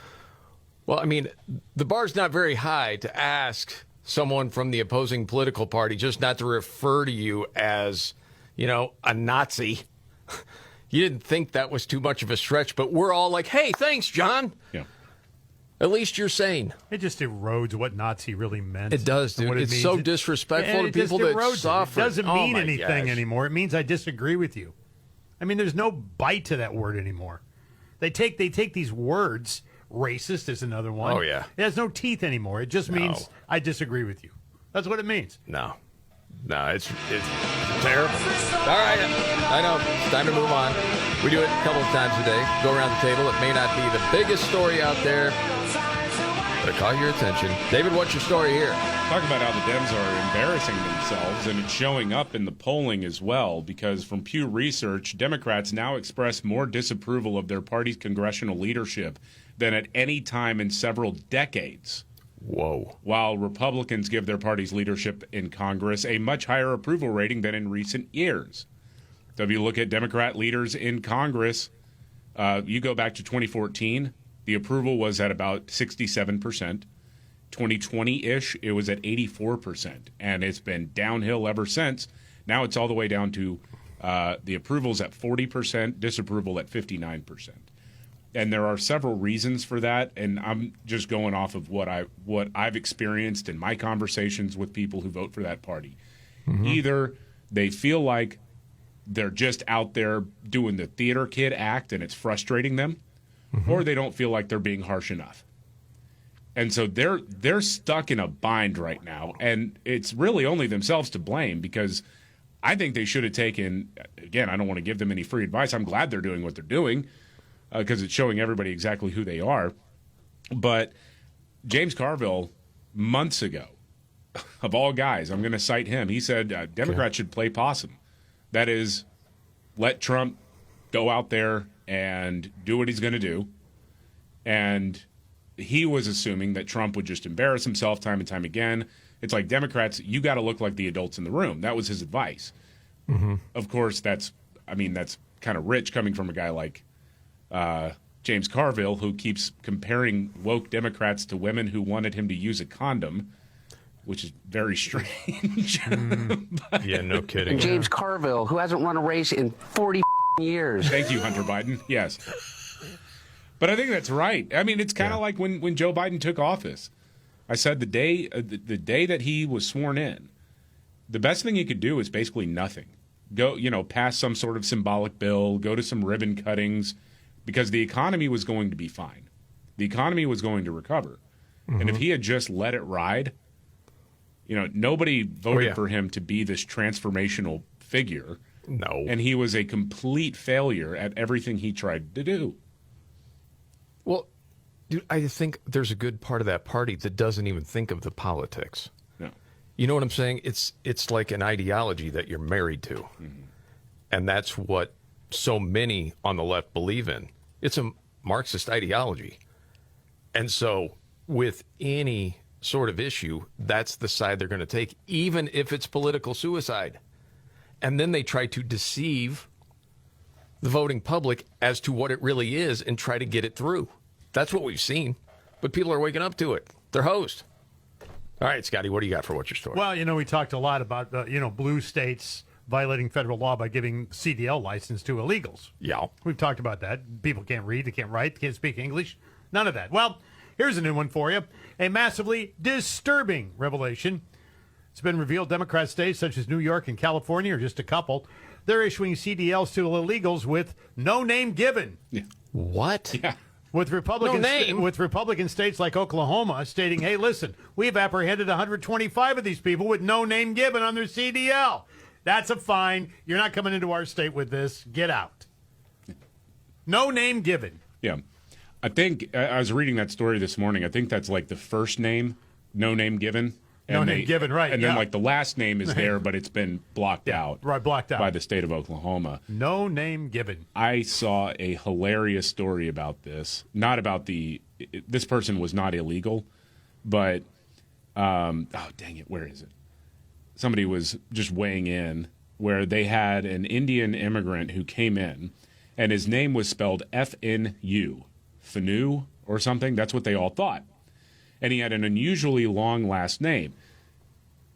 Well, I mean, the bar's not very high to ask someone from the opposing political party just not to refer to you as, a Nazi. You didn't think that was too much of a stretch, but we're all like, hey, thanks, John. Yeah. At least you're sane. It just erodes what Nazi really meant. It does, dude. What It's means. so disrespectful to people that suffer. It doesn't mean anything gosh. anymore. It means I disagree with you. I mean, there's no bite to that word anymore. They take these words. Racist is another one. Oh, yeah. It has no teeth anymore. It just means I disagree with you. That's what it means. No, it's terrible. All right, I know. It's time to move on. We do it a couple of times a day. Go around the table. It may not be the biggest story out there, but it caught your attention. David, what's your story here? Talk about how the Dems are embarrassing themselves, and it's showing up in the polling as well, because from Pew Research, Democrats now express more disapproval of their party's congressional leadership than at any time in several decades. Whoa. While Republicans give their party's leadership in Congress a much higher approval rating than in recent years. So if you look at Democrat leaders in Congress, you go back to 2014, the approval was at about 67%. 2020-ish, it was at 84%. And it's been downhill ever since. Now it's all the way down to the approvals at 40%, disapproval at 59%. And there are several reasons for that, and I'm just going off of what I've experienced in my conversations with people who vote for that party. Mm-hmm. Either they feel like they're just out there doing the theater kid act and it's frustrating them, or they don't feel like they're being harsh enough. And so they're stuck in a bind right now, and it's really only themselves to blame, because I think they should have taken, again, I don't want to give them any free advice. I'm glad they're doing what they're doing, because it's showing everybody exactly who they are. But James Carville, months ago, of all guys, I'm going to cite him. He said Democrats should play possum. That is, let Trump go out there and do what he's going to do. And he was assuming that Trump would just embarrass himself time and time again. It's like, Democrats, you got to look like the adults in the room. That was his advice. Mm-hmm. Of course, that's kind of rich coming from a guy like James Carville, who keeps comparing woke Democrats to women who wanted him to use a condom, which is very strange. Yeah, no kidding. James Carville, who hasn't run a race in 40 years. Thank you, Hunter Biden. Yes. But I think that's right. I mean, it's kind of like when Joe Biden took office. I said the day that he was sworn in, the best thing he could do is basically nothing. Go, pass some sort of symbolic bill, go to some ribbon cuttings, because the economy was going to be fine. The economy was going to recover. Mm-hmm. And if he had just let it ride, nobody voted for him to be this transformational figure. No. And he was a complete failure at everything he tried to do. Well, dude, I think there's a good part of that party that doesn't even think of the politics. No. You know what I'm saying? It's like an ideology that you're married to. Mm-hmm. And that's what so many on the left believe in. It's a Marxist ideology. And so with any sort of issue, that's the side they're going to take, even if it's political suicide. And then they try to deceive the voting public as to what it really is and try to get it through. That's what we've seen. But people are waking up to it. They're hosed. All right, Scotty, what do you got for What's Your Story? Well, we talked a lot about, blue states violating federal law by giving CDL license to illegals. Yeah. We've talked about that. People can't read, they can't write, they can't speak English. None of that. Well, here's a new one for you. A massively disturbing revelation. It's been revealed Democrat states such as New York and California are just a couple. They're issuing CDLs to illegals with no name given. Yeah. What? Yeah. With Republican states like Oklahoma stating, hey, listen, we've apprehended 125 of these people with no name given on their CDL. That's a fine. You're not coming into our state with this. Get out. No name given. Yeah. I think I was reading that story this morning. I think that's like the first name, no name given. No name given, right. And then like the last name is there, but it's been blocked out. Right, blocked out. By the state of Oklahoma. No name given. I saw a hilarious story about this. Not about this person was not illegal, but, dang it, where is it? Somebody was just weighing in where they had an Indian immigrant who came in, and his name was spelled F-N-U, Fanu or something. That's what they all thought. And he had an unusually long last name.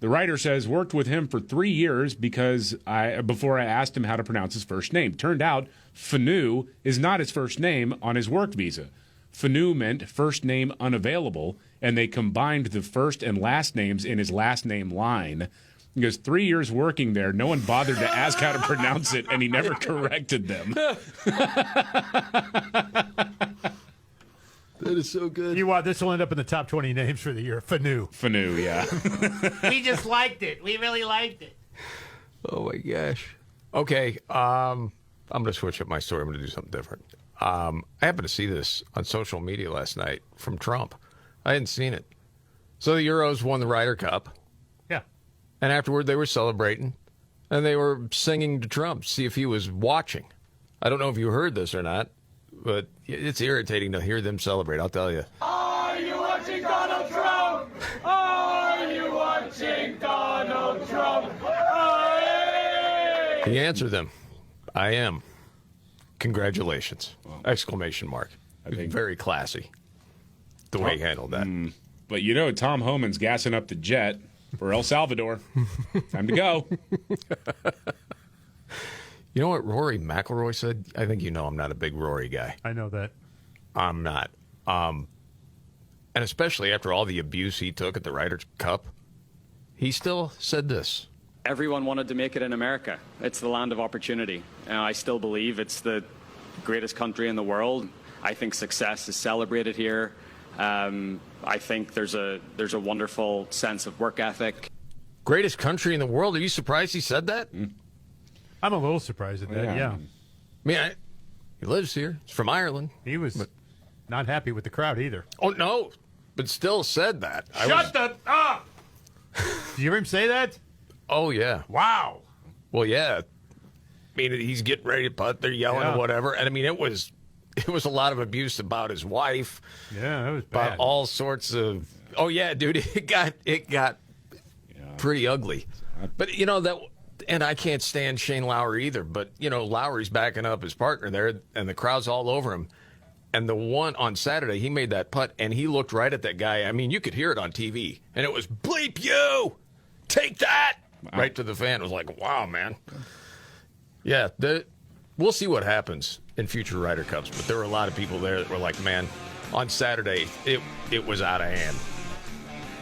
The writer says, worked with him for 3 years before I asked him how to pronounce his first name. Turned out Fanu is not his first name on his work visa. Fanu meant first name unavailable, and they combined the first and last names in his last name line. He goes, 3 years working there, no one bothered to ask how to pronounce it, and he never corrected them. That is so good. This will end up in the top 20 names for the year. Fanu. Fanu, yeah. We just liked it. We really liked it. Oh, my gosh. Okay, I'm going to switch up my story. I'm going to do something different. I happened to see this on social media last night from Trump. I hadn't seen it. So the Euros won the Ryder Cup. Yeah. And afterward, they were celebrating, and they were singing to Trump, see if he was watching. I don't know if you heard this or not, but it's irritating to hear them celebrate, I'll tell you. Are you watching Donald Trump? Are you watching Donald Trump? He answered them. I am. Congratulations. Exclamation mark. I think very classy, the way he handled that. But Tom Homan's gassing up the jet for El Salvador. Time to go. You know what Rory McIlroy said? I think I'm not a big Rory guy. I know that. I'm not. And especially after all the abuse he took at the Ryder Cup, he still said this. Everyone wanted to make it in America. It's the land of opportunity. I still believe it's the greatest country in the world. I think success is celebrated here. I think there's a wonderful sense of work ethic. Greatest country in the world? Are you surprised he said that? I'm a little surprised at that, yeah. I mean, he lives here. He's from Ireland. He was not happy with the crowd either. Oh, no, but still said that. Shut up! Did you hear him say that? Oh, yeah. Wow. Well, yeah. I mean, he's getting ready to putt. They're yelling or whatever. And, I mean, it was a lot of abuse about his wife. Yeah, it was bad. About all sorts of... Oh, yeah, dude. It got pretty ugly. But, you know, that... And I can't stand Shane Lowry either. But, you know, Lowry's backing up his partner there, and the crowd's all over him. And the one on Saturday, he made that putt, and he looked right at that guy. I mean, you could hear it on TV. And it was, bleep you! Take that! Right to the fan. It was like, wow, man. Yeah, we'll see what happens in future Ryder Cups. But there were a lot of people there that were like, man, on Saturday, it was out of hand.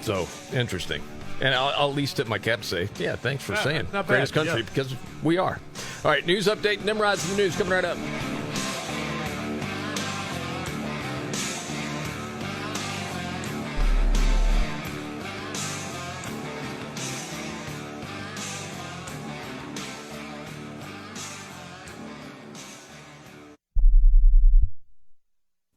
So, interesting. And I'll at least tip my cap and say, yeah, thanks for saying greatest country, because we are. All right, news update. Nimrods in the news coming right up.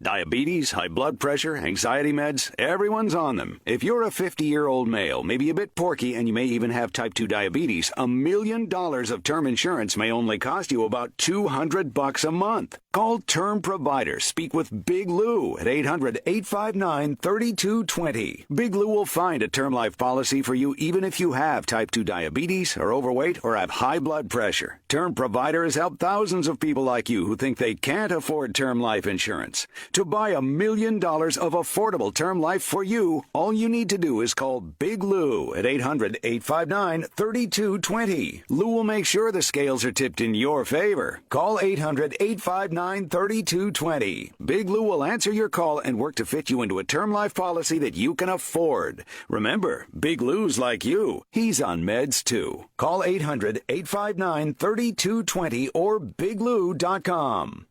Diabetes, high blood pressure, anxiety meds, everyone's on them. If you're a 50-year-old male, maybe a bit porky, and you may even have type 2 diabetes, $1 million of term insurance may only cost you about $200 a month. Call Term Provider. Speak with Big Lou at 800-859-3220. Big Lou will find a term life policy for you even if you have type 2 diabetes, are overweight, or have high blood pressure. Term Provider has helped thousands of people like you who think they can't afford term life insurance. To buy $1 million of affordable term life for you, all you need to do is call Big Lou at 800-859-3220. Lou will make sure the scales are tipped in your favor. Call 800-859-3220. Big Lou will answer your call and work to fit you into a term life policy that you can afford. Remember, Big Lou's like you. He's on meds too. Call 800-859-3220 or biglou.com.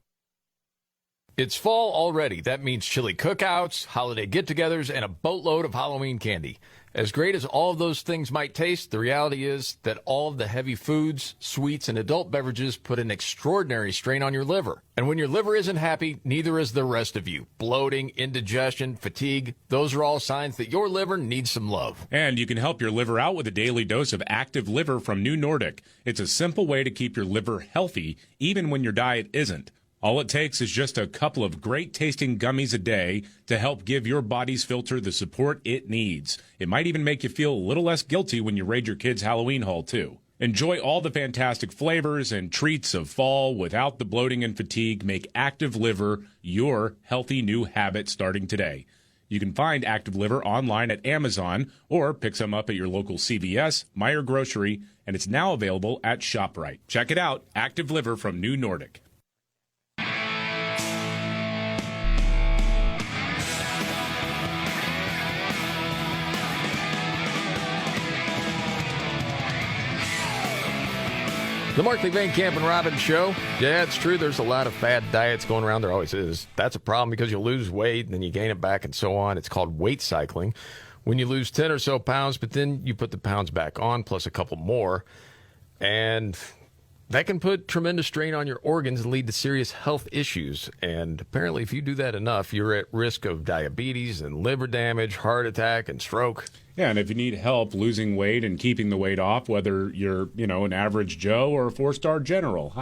It's fall already. That means chili cookouts, holiday get-togethers, and a boatload of Halloween candy. As great as all of those things might taste, the reality is that all of the heavy foods, sweets, and adult beverages put an extraordinary strain on your liver. And when your liver isn't happy, neither is the rest of you. Bloating, indigestion, fatigue, those are all signs that your liver needs some love. And you can help your liver out with a daily dose of Active Liver from New Nordic. It's a simple way to keep your liver healthy, even when your diet isn't. All it takes is just a couple of great-tasting gummies a day to help give your body's filter the support it needs. It might even make you feel a little less guilty when you raid your kids' Halloween haul, too. Enjoy all the fantastic flavors and treats of fall without the bloating and fatigue. Make Active Liver your healthy new habit starting today. You can find Active Liver online at Amazon or pick some up at your local CVS, Meijer Grocery, and it's now available at ShopRite. Check it out, Active Liver from New Nordic. The Markley, Van Camp, and Robbins Show. Yeah, it's true. There's a lot of fad diets going around. There always is. That's a problem because you lose weight and then you gain it back and so on. It's called weight cycling. When you lose 10 or so pounds, but then you put the pounds back on plus a couple more. And that can put tremendous strain on your organs and lead to serious health issues. And apparently, if you do that enough, you're at risk of diabetes and liver damage, heart attack, and stroke. Yeah, and if you need help losing weight and keeping the weight off, whether you're, an average Joe or a four-star general,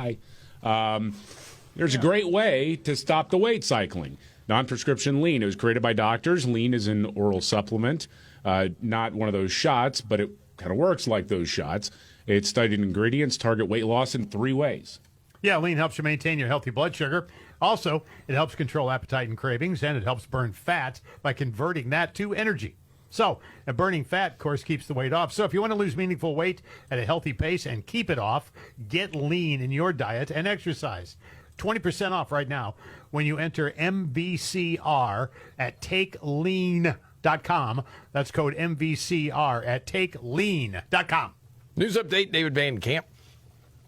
there's a great way to stop the weight cycling. Non-prescription lean. It was created by doctors. Lean is an oral supplement, not one of those shots, but it kind of works like those shots. Its studied ingredients target weight loss in 3 ways. Yeah, lean helps you maintain your healthy blood sugar. Also, it helps control appetite and cravings, and it helps burn fat by converting that to energy. So, burning fat, of course, keeps the weight off. So if you want to lose meaningful weight at a healthy pace and keep it off, get lean in your diet and exercise. 20% off right now when you enter MVCR at takelean.com. That's code MVCR at takelean.com. News update, David Van Camp.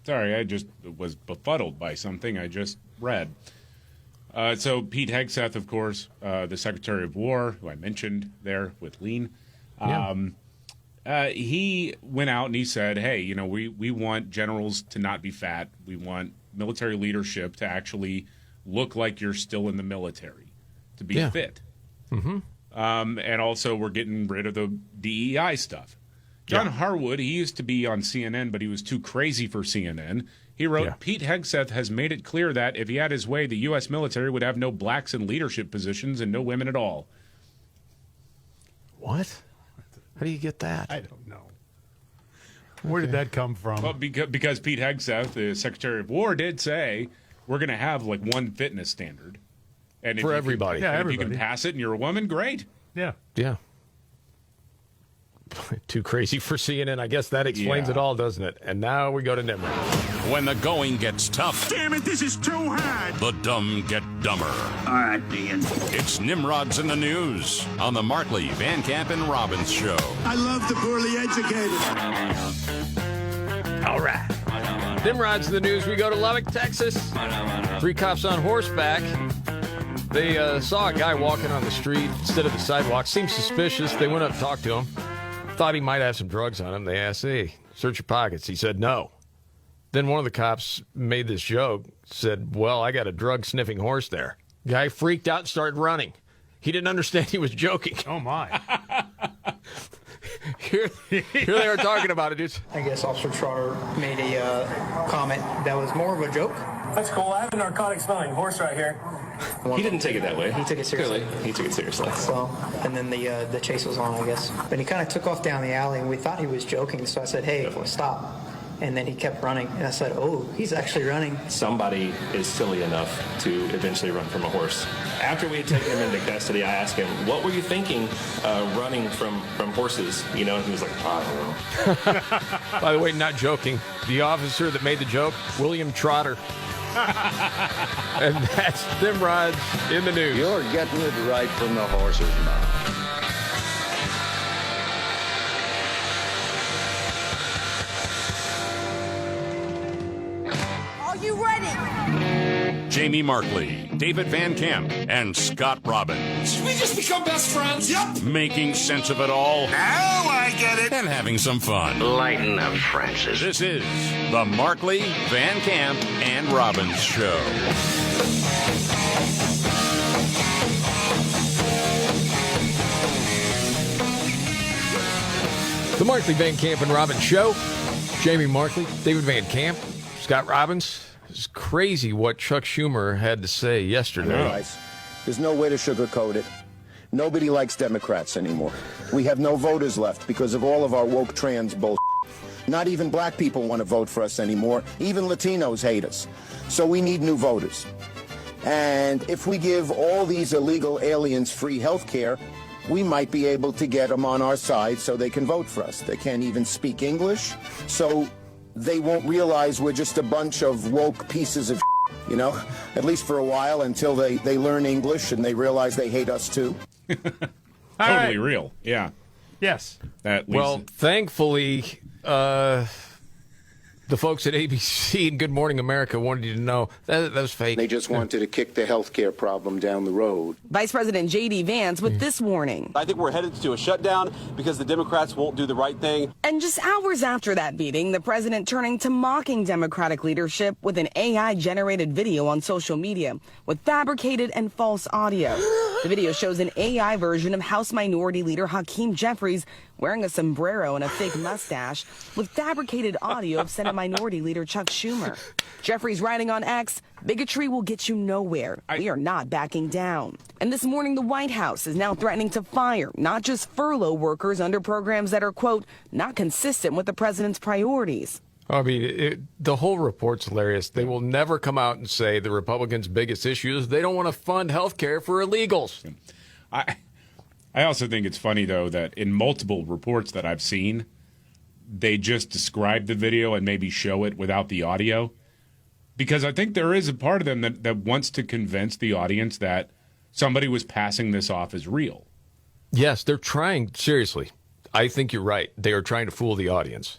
Sorry, I just was befuddled by something I just read. So Pete Hegseth, of course, the Secretary of War, who I mentioned there with lean, he went out and he said, hey, we want generals to not be fat. We want military leadership to actually look like you're still in the military, to be fit. Mm-hmm. And also we're getting rid of the DEI stuff. John Harwood, he used to be on CNN, but he was too crazy for CNN. He wrote, Pete Hegseth has made it clear that if he had his way, the U.S. military would have no blacks in leadership positions and no women at all. What? How do you get that? I don't know. Where did that come from? Well, because Pete Hegseth, the Secretary of War, did say we're going to have like one fitness standard. And for everybody. If you can pass it and you're a woman, great. Yeah. Yeah. Too crazy for CNN. I guess that explains it all, doesn't it? And now we go to Nimrod. When the going gets tough. Damn it, this is too hard. The dumb get dumber. All right, Dean. It's Nimrods in the News on the Markley, Van Camp, and Robbins Show. I love the poorly educated. All right. Nimrods in the News. We go to Lubbock, Texas. 3 cops on horseback. They saw a guy walking on the street instead of the sidewalk. Seemed suspicious. They went up and talked to him. Thought he might have some drugs on him. They asked, hey, search your pockets. He said no. Then one of the cops made this joke, said, well, I got a drug-sniffing horse there. Guy freaked out and started running. He didn't understand he was joking. Oh, my. Here they are talking about it, dude. I guess Officer Trotter made a comment that was more of a joke. That's cool. I have a narcotic smelling horse right here. He didn't take it that way. He took it seriously. Clearly, he took it seriously. So, and then the chase was on, I guess. But he kind of took off down the alley, and we thought he was joking. So I said, "Hey, stop!" And then he kept running, and I said, "Oh, he's actually running." Somebody is silly enough to eventually run from a horse. After we had taken him into custody, I asked him, "What were you thinking, running from horses?" You know, and he was like, "I don't know." By the way, not joking. The officer that made the joke, William Trotter. And that's Nimrods in the News. You're getting it right from the horse's mouth. Are you ready? Jamie Markley, David Van Camp, and Scott Robbins. Did we just become best friends? Yep. Making sense of it all. Now I get it. And having some fun. Lighten up, Francis. This is the Markley, Van Camp, and Robbins Show. The Markley, Van Camp, and Robbins Show. Jamie Markley, David Van Camp, Scott Robbins. It's crazy what Chuck Schumer had to say yesterday. There's no way to sugarcoat it. Nobody likes Democrats anymore. We have no voters left because of all of our woke trans bull. Not even black people want to vote for us anymore. Even Latinos hate us. So we need new voters. And if we give all these illegal aliens free health care, we might be able to get them on our side so they can vote for us. They can't even speak English, so they won't realize we're just a bunch of woke pieces of you know, at least for a while until they learn English and they realize they hate us too. Totally real. Yeah. Yes. Well, thankfully, the folks at ABC and Good Morning America wanted you to know that was fake. They just wanted to kick the health care problem down the road. Vice President J.D. Vance with this warning. I think we're headed to a shutdown because the Democrats won't do the right thing. And just hours after that meeting, the president turning to mocking Democratic leadership with an AI-generated video on social media with fabricated and false audio. The video shows an AI version of House Minority Leader Hakeem Jeffries wearing a sombrero and a fake mustache with fabricated audio of Senate Minority Leader Chuck Schumer. Jeffries writing on X, bigotry will get you nowhere. We are not backing down. And this morning, the White House is now threatening to fire not just furlough workers under programs that are, quote, not consistent with the president's priorities. I mean, the whole report's hilarious. They will never come out and say the Republicans' biggest issue is they don't want to fund health care for illegals. I also think it's funny, though, that in multiple reports that I've seen, they just describe the video and maybe show it without the audio. Because I think there is a part of them that wants to convince the audience that somebody was passing this off as real. Yes, they're trying. Seriously, I think you're right. They are trying to fool the audience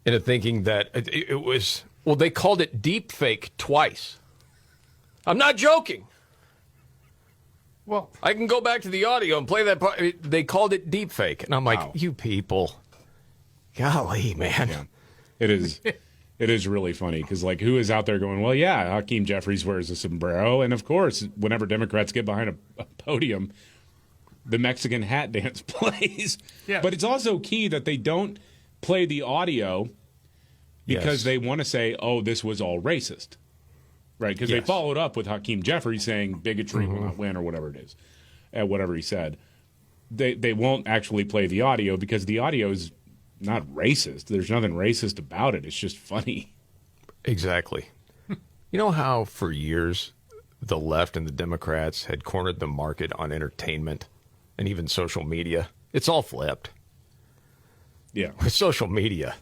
into thinking that it was, well, they called it deep fake twice. I'm not joking. Well, I can go back to the audio and play that part. They called it deep fake. And I'm like, wow. You people. Golly, man. Yeah. It is really funny because, like, who is out there going, well, yeah, Hakeem Jeffries wears a sombrero. And, of course, whenever Democrats get behind a podium, the Mexican hat dance plays. Yeah. But it's also key that they don't play the audio because they want to say, oh, this was all racist. Right? Because they followed up with Hakeem Jeffrey saying bigotry will not win or whatever it is, whatever he said. They won't actually play the audio because the audio is not racist. There's nothing racist about it. It's just funny. Exactly. You know how for years the left and the Democrats had cornered the market on entertainment and even social media? It's all flipped. Yeah. With social media,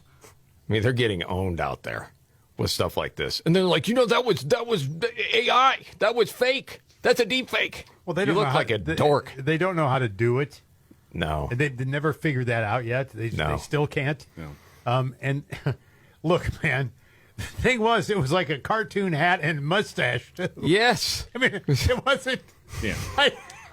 I mean, they're getting owned out there with stuff like this. And they're like, that was AI. That was fake. That's a deep fake. Well, they you don't look know like a dork. They don't know how to do it. No. They never figured that out yet. They still can't. No. And look, man, the thing was, it was like a cartoon hat and mustache, too. Yes. I mean, it wasn't. Yeah.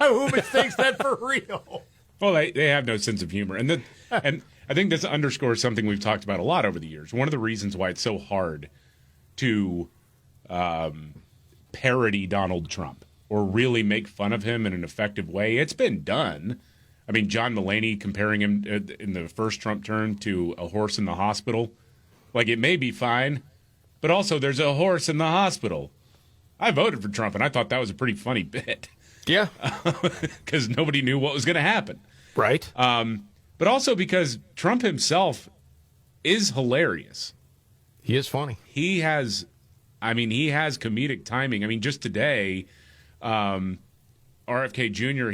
Who mistakes that for real? Well, they have no sense of humor. And I think this underscores something we've talked about a lot over the years. One of the reasons why it's so hard to parody Donald Trump or really make fun of him in an effective way, it's been done. I mean, John Mulaney comparing him in the first Trump term to a horse in the hospital. Like, it may be fine, but also there's a horse in the hospital. I voted for Trump, and I thought that was a pretty funny bit. Yeah. Because nobody knew what was going to happen. Right. But also because Trump himself is hilarious. He is funny. He has comedic timing. I mean, just today, RFK Jr.,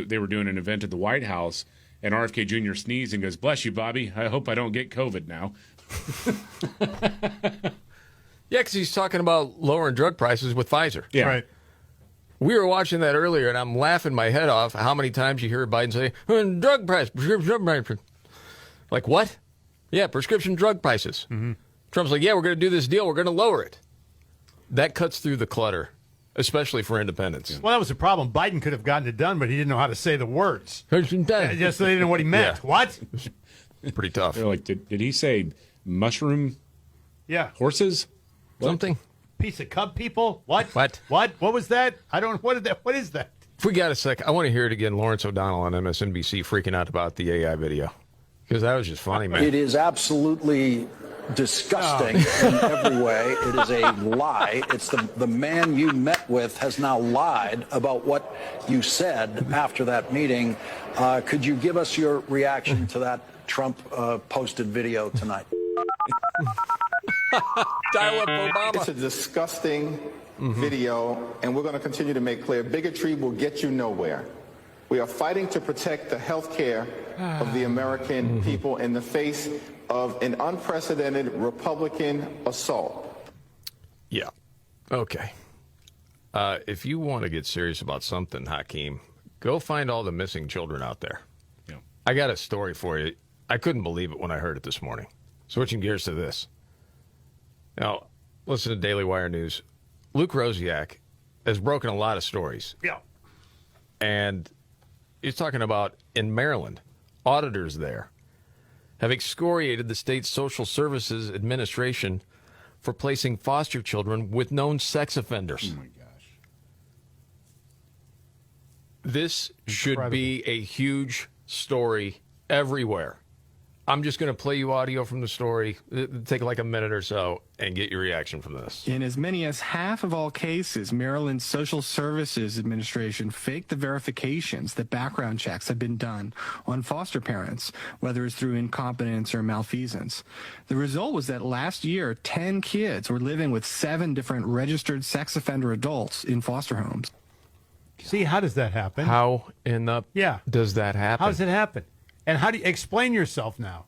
they were doing an event at the White House, and RFK Jr. sneezed and goes, "Bless you, Bobby. I hope I don't get COVID now." Yeah, because he's talking about lowering drug prices with Pfizer. Yeah. Right. We were watching that earlier, and I'm laughing my head off how many times you hear Biden say, drug price, prescription drug price. Like, what? Yeah, prescription drug prices. Mm-hmm. Trump's like, yeah, we're going to do this deal. We're going to lower it. That cuts through the clutter, especially for independents. Well, that was the problem. Biden could have gotten it done, but he didn't know how to say the words. Just so they didn't know what he meant. Yeah. What? Pretty tough. They're like, did he say mushroom horses? Something? Piece of cub people? What? What? What was that? I don't. What is that? If we got a sec, I want to hear it again. Lawrence O'Donnell on MSNBC freaking out about the AI video because that was just funny, man. It is absolutely disgusting in every way. It is a lie. It's the man you met with has now lied about what you said after that meeting. Could you give us your reaction to that Trump posted video tonight? Dial up Obama. It's a disgusting video, and we're going to continue to make clear bigotry will get you nowhere. We are fighting to protect the health care of the American people in the face of an unprecedented Republican assault. Yeah. Okay. If you want to get serious about something, Hakeem, go find all the missing children out there. Yeah. I got a story for you. I couldn't believe it when I heard it this morning. Switching gears to this. Now, listen to Daily Wire News. Luke Rosiak has broken a lot of stories. Yeah. And he's talking about in Maryland, auditors there have excoriated the state's Social Services Administration for placing foster children with known sex offenders. Oh, my gosh. This should be a huge story everywhere. I'm just going to play you audio from the story. It'll take like a minute or so and get your reaction from this. In as many as half of all cases, Maryland's Social Services Administration faked the verifications that background checks had been done on foster parents, whether it's through incompetence or malfeasance. The result was that last year, 10 kids were living with 7 different registered sex offender adults in foster homes. See, how does that happen? How in the does that happen? How does it happen? And how do you explain yourself now?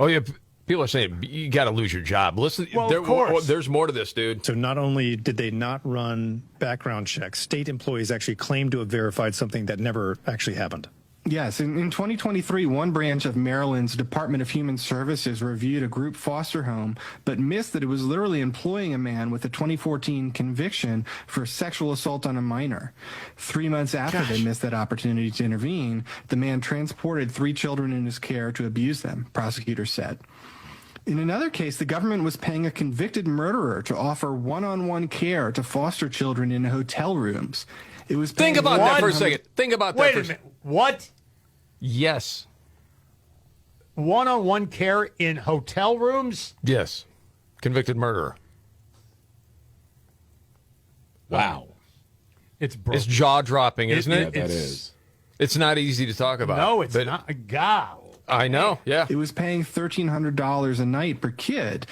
Oh, yeah. People are saying you got to lose your job. Listen, well, of course. There's more to this, dude. So not only did they not run background checks, state employees actually claimed to have verified something that never actually happened. Yes, in 2023, one branch of Maryland's Department of Human Services reviewed a group foster home, but missed that it was literally employing a man with a 2014 conviction for sexual assault on a minor. 3 months after they missed that opportunity to intervene, the man transported 3 children in his care to abuse them, prosecutors said. In another case, the government was paying a convicted murderer to offer one-on-one care to foster children in hotel rooms. It was Think about that for a second. Think about that Wait for a minute. What? Yes. One-on-one care in hotel rooms? Yes. Convicted murderer. Wow. It's broken. It's jaw-dropping, isn't it? Yeah, that is. It's not easy to talk about. No, it's not. God. I know, yeah. It was paying $1,300 a night per kid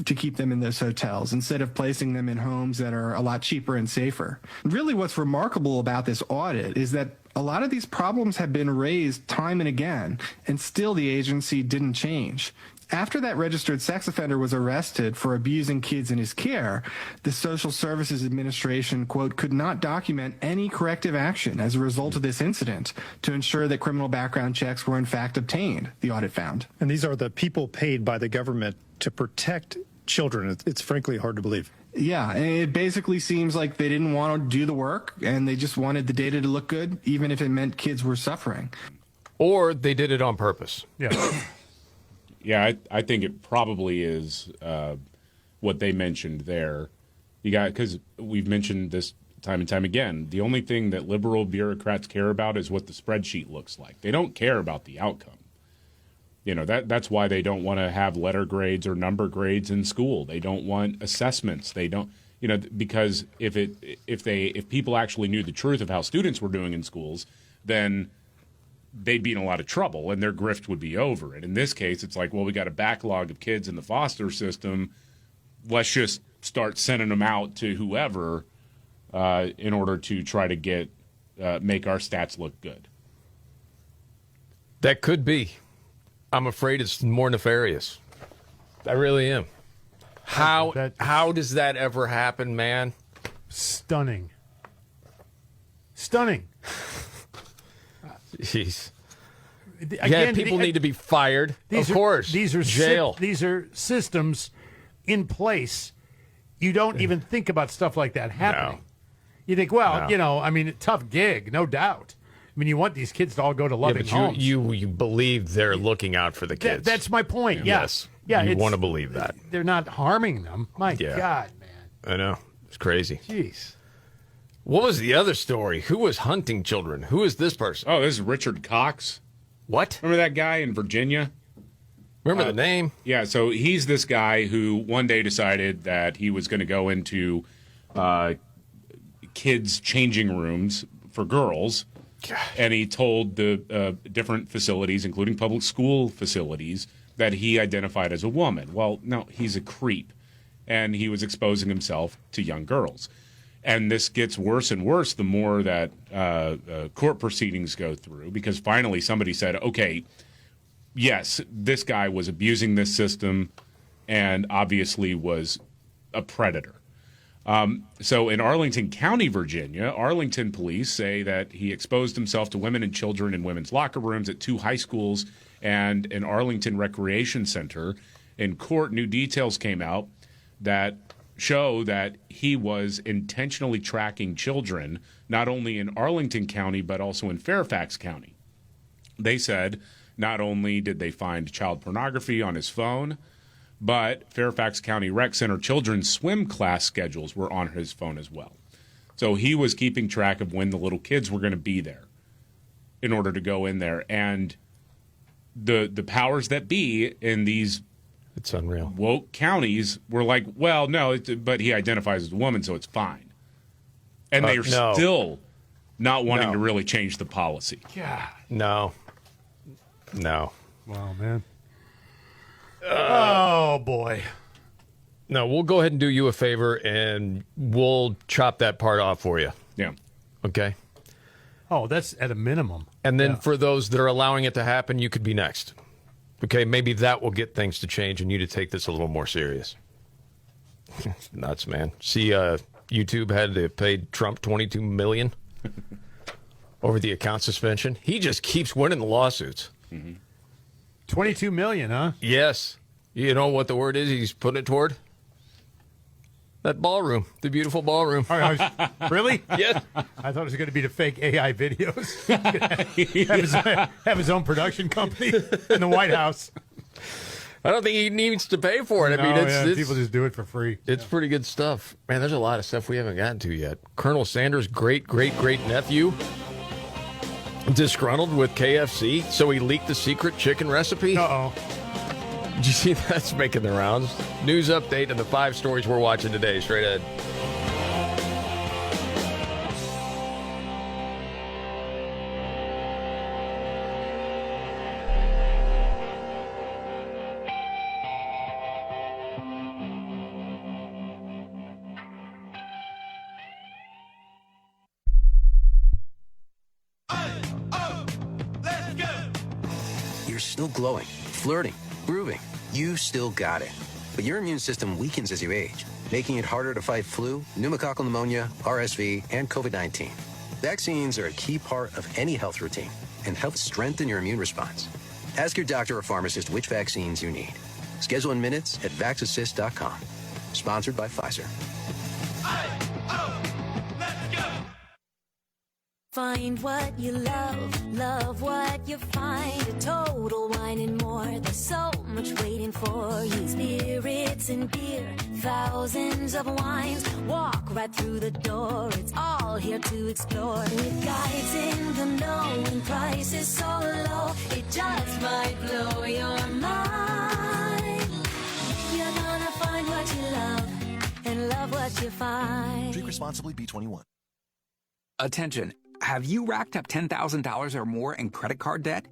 to keep them in those hotels instead of placing them in homes that are a lot cheaper and safer. Really, what's remarkable about this audit is that a lot of these problems have been raised time and again, and still the agency didn't change. After that registered sex offender was arrested for abusing kids in his care, the Social Services Administration, quote, could not document any corrective action as a result of this incident to ensure that criminal background checks were in fact obtained, the audit found. And these are the people paid by the government to protect children. It's frankly hard to believe. Yeah, and it basically seems like they didn't want to do the work and they just wanted the data to look good, even if it meant kids were suffering. Or they did it on purpose. Yeah. Yeah, I think it probably is what they mentioned there. You got, because we've mentioned this time and time again, the only thing that liberal bureaucrats care about is what the spreadsheet looks like. They don't care about the outcome. You know, that's why they don't want to have letter grades or number grades in school. They don't want assessments. They don't, you know, because if people actually knew the truth of how students were doing in schools, then they'd be in a lot of trouble and their grift would be over. And in this case, it's like, well, we got a backlog of kids in the foster system. Let's just start sending them out to whoever in order to try to get make our stats look good. That could be. I'm afraid it's more nefarious. I really am. How does that ever happen, man? Stunning. Stunning. Jeez. Again, people need to be fired. Of course. These are jail. These are systems in place. You don't even think about stuff like that happening. No. You think, well, you know, I mean, tough gig, no doubt. I mean, you want these kids to all go to loving homes. You believe they're looking out for the kids. That's my point. Yes. Yeah. You want to believe that. They're not harming them. My God, man. I know. It's crazy. Jeez. What was the other story? Who was hunting children? Who is this person? Oh, this is Richard Cox. What? Remember that guy in Virginia? Remember the name? Yeah, so he's this guy who one day decided that he was going to go into kids' changing rooms for girls. And he told the different facilities, including public school facilities, that he identified as a woman. Well, no, he's a creep. And he was exposing himself to young girls. And this gets worse and worse the more that court proceedings go through, because finally somebody said, okay, yes, this guy was abusing this system and obviously was a predator. So in Arlington County, Virginia, Arlington police say that he exposed himself to women and children in women's locker rooms at 2 high schools and an Arlington recreation center. In court, new details came out that show that he was intentionally tracking children, not only in Arlington County, but also in Fairfax County. They said not only did they find child pornography on his phone, but Fairfax County Rec Center children's swim class schedules were on his phone as well. So he was keeping track of when the little kids were going to be there in order to go in there. And the powers that be in these it's unreal woke counties were like, well, no, but he identifies as a woman, so it's fine. And they're still not wanting to really change the policy. Yeah. No. Wow, man. Oh, boy. No, we'll go ahead and do you a favor, and we'll chop that part off for you. Yeah. Okay? Oh, that's at a minimum. And then for those that are allowing it to happen, you could be next. Okay, maybe that will get things to change and you to take this a little more serious. Nuts, man. See, YouTube had to pay Trump $22 million over the account suspension. He just keeps winning the lawsuits. Mm-hmm. $22 million, huh? Yes. You know what the word is he's putting it toward? That ballroom, the beautiful ballroom. Really? Yes. I thought it was going to be the fake AI videos. have his own production company in the White House. I don't think he needs to pay for it. I mean, it's people just do it for free. It's pretty good stuff. Man, there's a lot of stuff we haven't gotten to yet. Colonel Sanders' great-great-great-nephew disgruntled with KFC, so he leaked the secret chicken recipe. Uh-oh. Did you see that's making the rounds? News update and the 5 stories we're watching today. Straight ahead. You're still glowing, flirting, grooving. You still got it. But your immune system weakens as you age, making it harder to fight flu, pneumococcal pneumonia, RSV, and COVID-19. Vaccines are a key part of any health routine and help strengthen your immune response. Ask your doctor or pharmacist which vaccines you need. Schedule in minutes at vaxassist.com. Sponsored by Pfizer. Find what you love what you find. A total wine and more. There's so much waiting for you. Spirits and beer, thousands of wines. Walk right through the door. It's all here to explore. With guides in the know and prices so low, it just might blow your mind. You're gonna find what you love and love what you find. Drink responsibly. B21. Attention. Have you racked up $10,000 or more in credit card debt?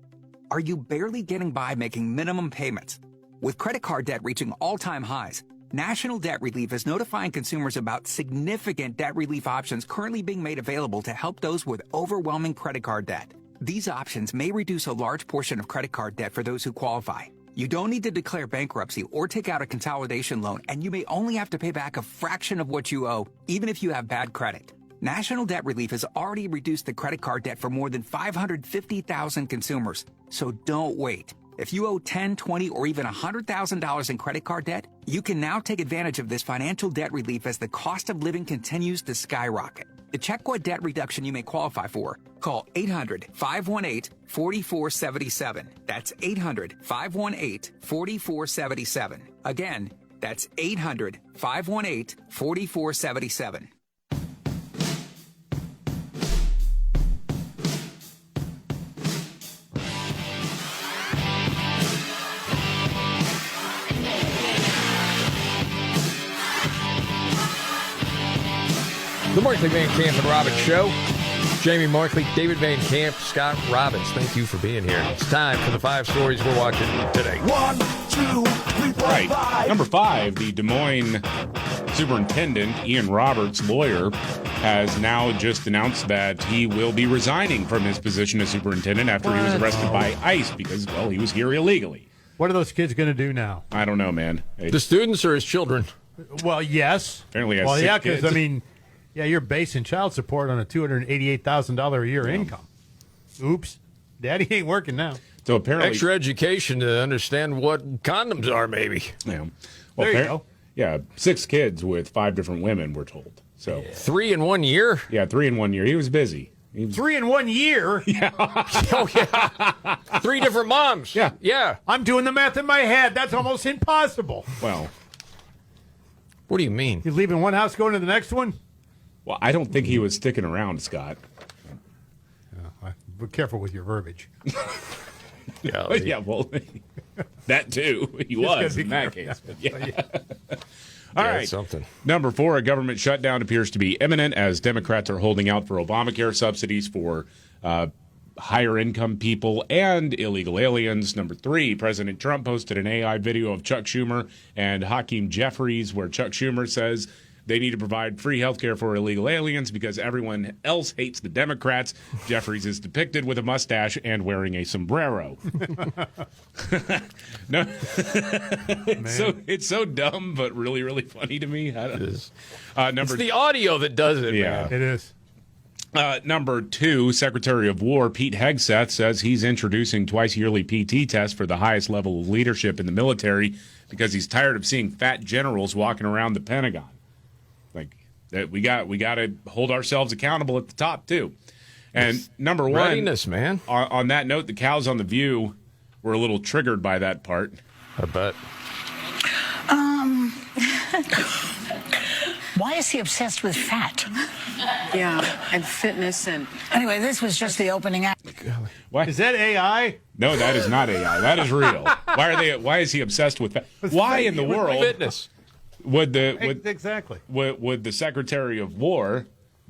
Are you barely getting by making minimum payments? With credit card debt reaching all-time highs, National Debt Relief is notifying consumers about significant debt relief options currently being made available to help those with overwhelming credit card debt. These options may reduce a large portion of credit card debt for those who qualify. You don't need to declare bankruptcy or take out a consolidation loan, and you may only have to pay back a fraction of what you owe, even if you have bad credit. National Debt Relief has already reduced the credit card debt for more than 550,000 consumers. So don't wait. If you owe $10, $20, or even $100,000 in credit card debt, you can now take advantage of this financial debt relief as the cost of living continues to skyrocket. To check what debt reduction you may qualify for, call 800-518-4477. That's 800-518-4477. Again, that's 800-518-4477. The Markley, Van Camp, and Robbins Show. Jamie Markley, David Van Camp, Scott Robbins. Thank you for being here. It's time for the 5 stories we're watching today. 1, 2, 3, 4, right. 5. Number 5, the Des Moines superintendent, Ian Roberts' lawyer, has now just announced that he will be resigning from his position as superintendent after he was arrested by ICE because, well, he was here illegally. What are those kids going to do now? I don't know, man. The students or his children? Well, yes. Apparently, has 6 kids. Because, I mean... Yeah, you're basing child support on a $288,000 a year income. Oops. Daddy ain't working now. So apparently... Extra education to understand what condoms are, maybe. Yeah. Well, there you go. Yeah, 6 kids with 5 different women, we're told. So 3 in 1 year? Yeah, 3 in 1 year. He was busy. 3 in 1 year? Yeah. Oh, yeah. 3 different moms. Yeah. Yeah. I'm doing the math in my head. That's almost impossible. Well. What do you mean? You're leaving one house, going to the next one? Well, I don't think he was sticking around, Scott. Be careful with your verbiage. Yeah, well, that too. He was in that case. But yeah. All right. Something. Number 4, a government shutdown appears to be imminent as Democrats are holding out for Obamacare subsidies for higher income people and illegal aliens. Number 3, President Trump posted an AI video of Chuck Schumer and Hakeem Jeffries where Chuck Schumer says they need to provide free health care for illegal aliens because everyone else hates the Democrats. Jeffries is depicted with a mustache and wearing a sombrero. No, it's so dumb, but really, really funny to me. It is. It's the audio that does it, man. It is. Number 2, Secretary of War Pete Hegseth says he's introducing twice-yearly PT tests for the highest level of leadership in the military because he's tired of seeing fat generals walking around the Pentagon. Like that, we got to hold ourselves accountable at the top too. And number 1, readiness, man. On that note, the cows on the View were a little triggered by that part. I bet. Why is he obsessed with fat? Yeah, and fitness and... Anyway, this was just the opening act. What? Is that AI? No, that is not AI. That is real. Why is he obsessed with that? Why in the world fitness would exactly would the Secretary of War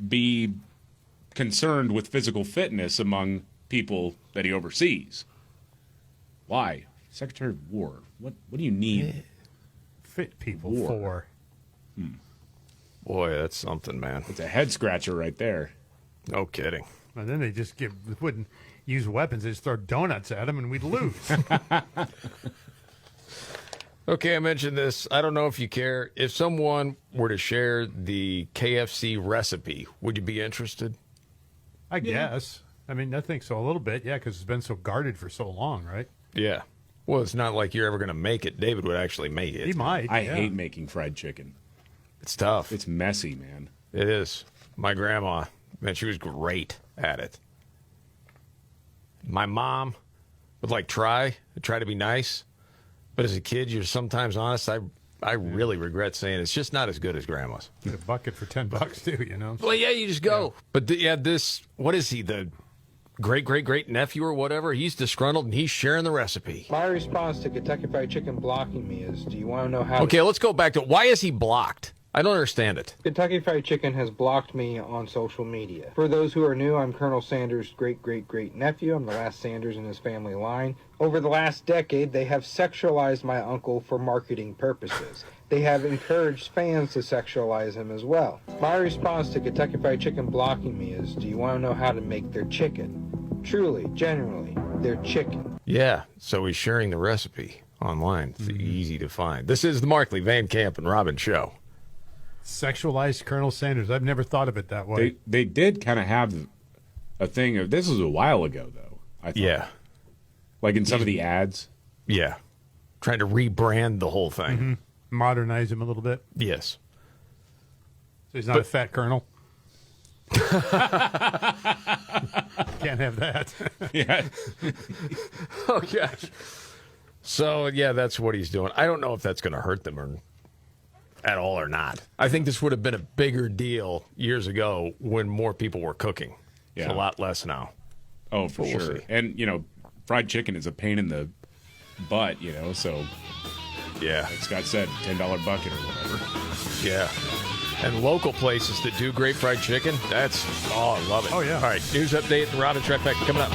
be concerned with physical fitness among people that he oversees? Why? Secretary of War. What do you need fit people war for? Boy, that's something, man. It's a head scratcher right there. No kidding. And then they just wouldn't use weapons. They just throw donuts at him and we'd lose. Okay, I mentioned this. I don't know if you care. If someone were to share the KFC recipe, would you be interested? I guess. I mean, I think so a little bit, yeah, because it's been so guarded for so long, right? Yeah. Well, it's not like you're ever going to make it. David would actually make it. He might. I hate making fried chicken. It's tough. It's messy, man. It is. My grandma, man, she was great at it. My mom would try to be nice, but as a kid, you're sometimes honest. I really regret saying it's just not as good as grandma's. Get a bucket for $10 too, you know. Well, yeah, you just go. Yeah. But this, what is he, the great nephew or whatever? He's disgruntled and he's sharing the recipe. My response to Kentucky Fried Chicken blocking me is, do you want to know how? Okay, let's go back to why is he blocked? I don't understand it. Kentucky Fried Chicken has blocked me on social media. For those who are new, I'm Colonel Sanders' great-nephew. I'm the last Sanders in his family line. Over the last decade, they have sexualized my uncle for marketing purposes. They have encouraged fans to sexualize him as well. My response to Kentucky Fried Chicken blocking me is, do you want to know how to make their chicken? Truly, genuinely, their chicken. Yeah, so he's sharing the recipe online. It's easy to find. This is the Markley, Van Camp, and Robin Show. Sexualized Colonel Sanders. I've never thought of it that way. They did kind of have a thing of, this was a while ago, though, I thought. Yeah. Like in some of the ads. Yeah. Trying to rebrand the whole thing. Mm-hmm. Modernize him a little bit. Yes. So he's not a fat colonel. Can't have that. Yeah. Oh, gosh. So, yeah, that's what he's doing. I don't know if that's going to hurt them at all or not. I think this would have been a bigger deal years ago when more people were cooking. Yeah. It's a lot less now. Oh, for sure. We'll see. And, fried chicken is a pain in the butt, so... Yeah. Like Scott said, $10 bucket or whatever. Yeah. And local places that do great fried chicken, I love it. Oh, yeah. All right, news update, the Robin Trifecta coming up.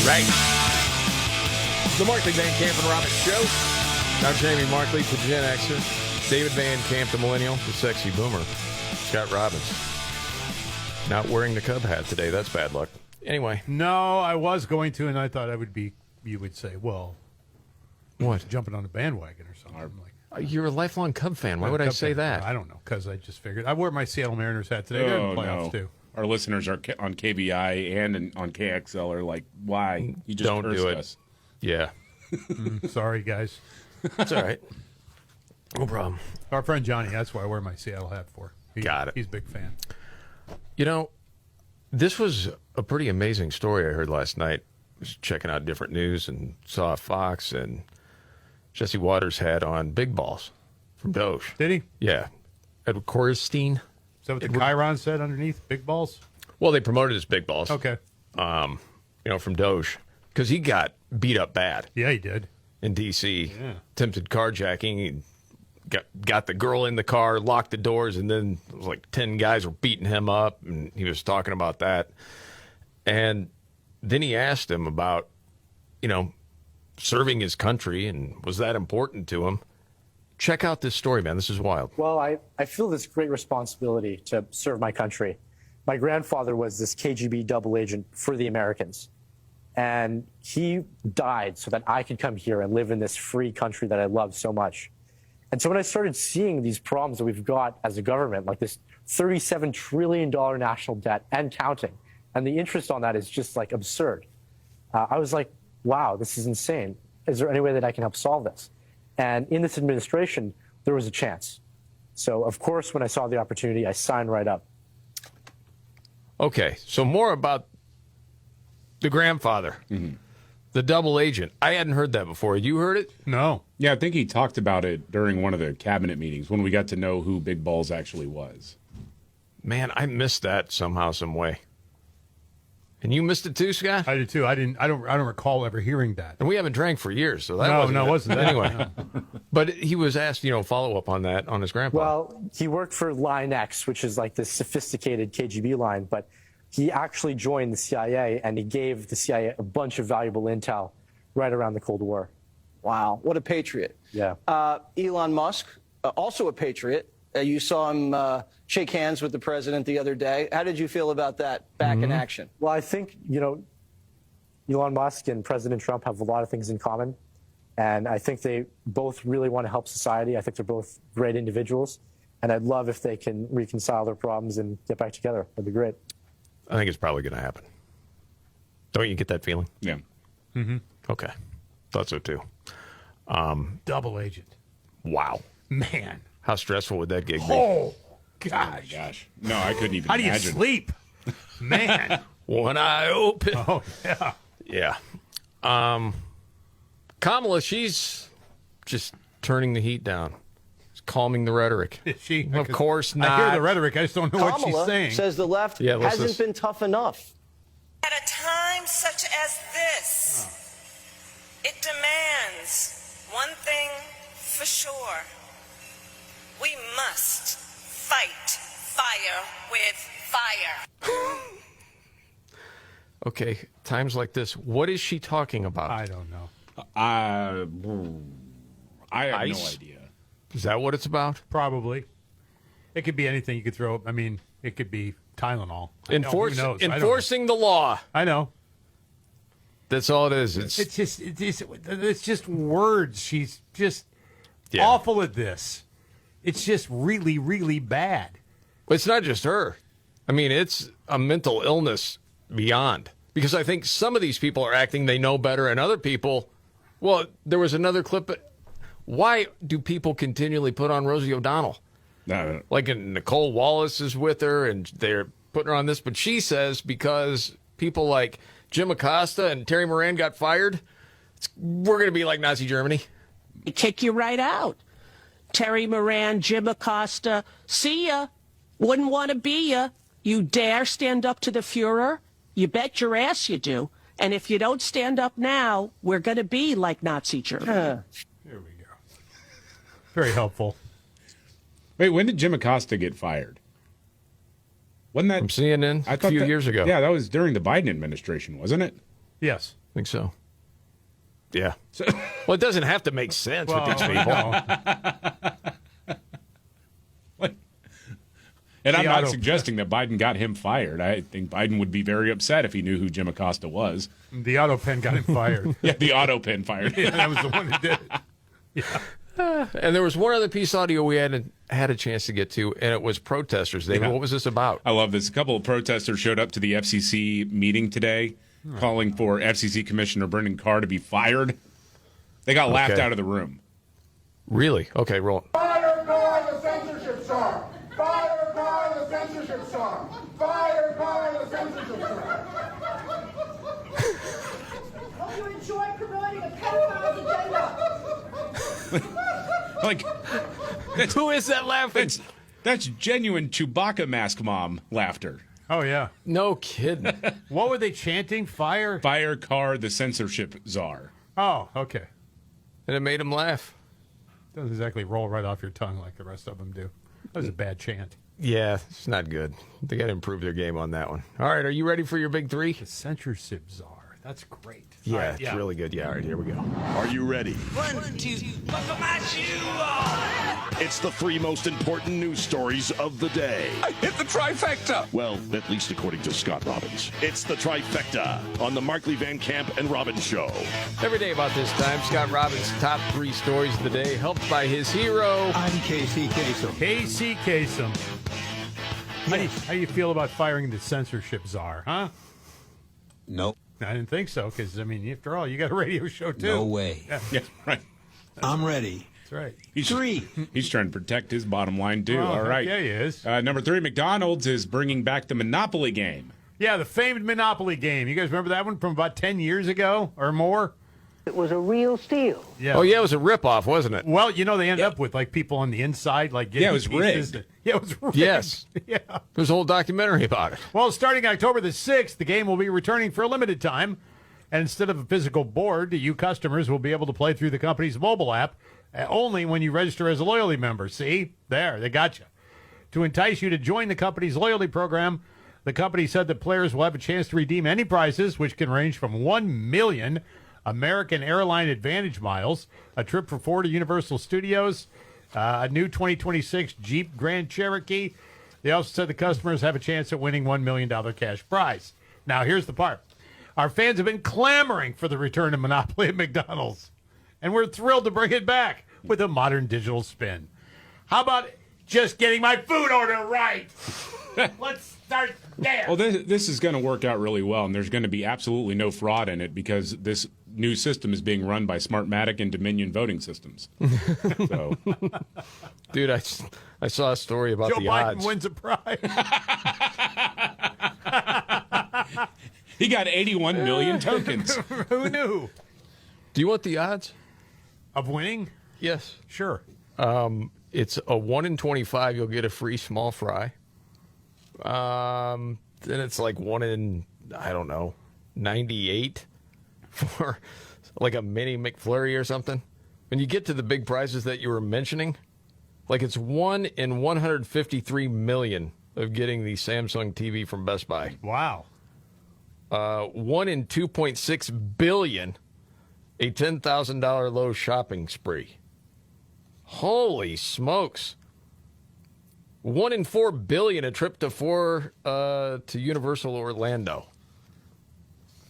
Right. The Markley, Van Camp, and Robin Show. I'm Jamie Markley, the Gen Xer. David Van Camp, the Millennial, the Sexy Boomer. Scott Robbins. Not wearing the Cub hat today. That's bad luck. Anyway. No, I was going to, and I thought you would say, well, what? Jumping on a bandwagon or something. You're a lifelong Cub fan. Why would I say that? I don't know, because I just figured. I wore my Seattle Mariners hat today. They're in the playoffs, too. Our listeners are on KBI and on KXL are like, why? You just don't do it. Us. Yeah. Sorry, guys. That's all right. No problem. Our friend Johnny, that's why I wear my Seattle hat for. Got it. He's a big fan. This was a pretty amazing story I heard last night. I was checking out different news and saw Fox, and Jesse Waters had on Big Balls from Doge. Did he? Yeah. Edward Korstein. Is that what the Chiron said underneath? Big Balls? Well, they promoted as Big Balls. Okay. From Doge. Because he got beat up bad. Yeah, he did. In D.C. Yeah. Attempted carjacking. He got the girl in the car, locked the doors, and then it was like 10 guys were beating him up, and he was talking about that. And then he asked him about, serving his country, and was that important to him? Check out this story, man. This is wild. Well, I feel this great responsibility to serve my country. My grandfather was this KGB double agent for the Americans. And he died so that I could come here and live in this free country that I love so much. And so when I started seeing these problems that we've got as a government, like this $37 trillion national debt and counting. And the interest on that is just like absurd. I was like, wow, this is insane. Is there any way that I can help solve this? And in this administration, there was a chance. So, of course, when I saw the opportunity, I signed right up. Okay, so more about the grandfather, the double agent. I hadn't heard that before. You heard it? No. Yeah, I think he talked about it during one of the cabinet meetings when we got to know who Big Balls actually was. Man, I missed that somehow, some way. And you missed it too, Scott? I did too. I don't recall ever hearing that. And we haven't drank for years, so that wasn't that. Anyway, No. but he was asked, follow up on that on his grandpa. Well, he worked for Line X, which is like this sophisticated KGB line, but he actually joined the CIA, and he gave the CIA a bunch of valuable intel right around the Cold War. Wow, what a patriot. Yeah. Elon Musk, also a patriot. You saw him shake hands with the president the other day. How did you feel about that back in action? Well, I think, Elon Musk and President Trump have a lot of things in common. And I think they both really want to help society. I think they're both great individuals. And I'd love if they can reconcile their problems and get back together. That'd be great. I think it's probably going to happen. Don't you get that feeling? Yeah. Mm-hmm. Okay. Thought so too. Double agent. Wow. Man. How stressful would that gig be? Oh, gosh. Oh, my gosh. No, I couldn't even How do you imagine. sleep? Man. One eye open. Oh, yeah. Yeah. Kamala, she's just turning the heat down. She's calming the rhetoric. Is she? Of course not. I hear the rhetoric. I just don't know what she's Kamala saying. says the left hasn't been tough enough. At a time such as this, it demands one thing for sure. We must fight fire with fire. Okay, times like this, what is she talking about? I don't know. I have Ice? no idea. Is that what it's about? Probably. It could be anything you could throw. I mean, it could be Tylenol. Who knows? I don't know. Enforcing the law. I know. That's all it is. It's just words. She's just awful at this. It's just really, really bad. It's not just her. I mean, it's a mental illness beyond. Because I think some of these people are acting they know better, and other people, well, there was another clip. Why do people continually put on Rosie O'Donnell? No. Like Nicole Wallace is with her, and they're putting her on this. But she says because people like Jim Acosta and Terry Moran got fired, we're going to be like Nazi Germany. They kick you right out. Terry Moran, Jim Acosta, see ya. Wouldn't want to be ya. You dare stand up to the Fuhrer? You bet your ass you do. And if you don't stand up now, we're going to be like Nazi Germany. Here we go. Very helpful. Wait, when did Jim Acosta get fired? Wasn't that from CNN a few years ago? Yeah, that was during the Biden administration, wasn't it? Yes. I think so. Yeah. Well, it doesn't have to make sense with these people. And I'm not suggesting that Biden got him fired. I think Biden would be very upset if he knew who Jim Acosta was. The auto pen got him fired. Yeah, the auto pen fired. Yeah, that was the one that did it. Yeah. And there was one other piece of audio we hadn't had a chance to get to, and it was protesters. David, what was this about? I love this. A couple of protesters showed up to the FCC meeting today, calling for FCC Commissioner Brendan Carr to be fired. They got laughed out of the room. Really? Okay, roll. Fire Carr, the censorship czar! Fire Carr, the censorship czar! Fire Carr, the censorship czar! Hope you enjoy promoting a pedophile's agenda. Like, who is that laughing? That's genuine Chewbacca mask mom laughter. Oh, yeah. No kidding. What were they chanting? Fire? Fire Carr, the censorship czar. Oh, okay. And it made him laugh. Doesn't exactly roll right off your tongue like the rest of them do. That was a bad chant. Yeah, it's not good. They got to improve their game on that one. All right, are you ready for your big three? The censorship czar. That's great. Yeah, it's really good. Yeah, all right, here we go. Are you ready? 1, 2, buckle my shoe on! It's the 3 most important news stories of the day. I hit the trifecta! Well, at least according to Scott Robbins. It's the Trifecta on the Markley, Van Camp, and Robbins Show. Every day about this time, Scott Robbins' top 3 stories of the day, helped by his hero. I'm Casey Kasem. Casey Kasem. How do you feel about firing the censorship czar, huh? Nope. I didn't think so, because, I mean, after all, you got a radio show, too. No way. Yeah, right. I'm ready. That's right. He's trying to protect his bottom line, too. Oh, All right. Yeah, he is. Number 3, McDonald's is bringing back the Monopoly game. Yeah, the famed Monopoly game. You guys remember that one from about 10 years ago or more? It was a real steal. Yeah. Oh, yeah, it was a ripoff, wasn't it? Well, you know, they ended up with, like, people on the inside, like, getting Yeah, it was pieces. rigged. Yeah, it was rigged. Yes. Yeah. There's a whole documentary about it. Well, starting October the 6th, the game will be returning for a limited time. And instead of a physical board, you customers will be able to play through the company's mobile app only when you register as a loyalty member. See? There, they got you. To entice you to join the company's loyalty program, the company said that players will have a chance to redeem any prizes, which can range from 1 million American Airline Advantage miles, a trip for 4 to Universal Studios, a new 2026 Jeep Grand Cherokee. They also said the customers have a chance at winning $1 million cash prize. Now, here's the part. Our fans have been clamoring for the return of Monopoly at McDonald's, and we're thrilled to bring it back with a modern digital spin. How about just getting my food order right? Let's start there. Well, this is going to work out really well, and there's going to be absolutely no fraud in it because this new system is being run by Smartmatic and Dominion voting systems. So, dude, I saw a story about Joe the Biden odds. wins a prize. he got 81 million tokens. Who knew? Do you want the odds of winning? Yes, sure. It's a 1 in 25. You'll get a free small fry. Then it's like 1 in 98 for like a mini McFlurry or something. When you get to the big prizes that you were mentioning, like it's 1 in 153 million of getting the Samsung TV from Best Buy. Wow. 1 in 2.6 billion, a $10,000 Lowe's shopping spree. Holy smokes. 1 in 4 billion, a trip to Universal Orlando.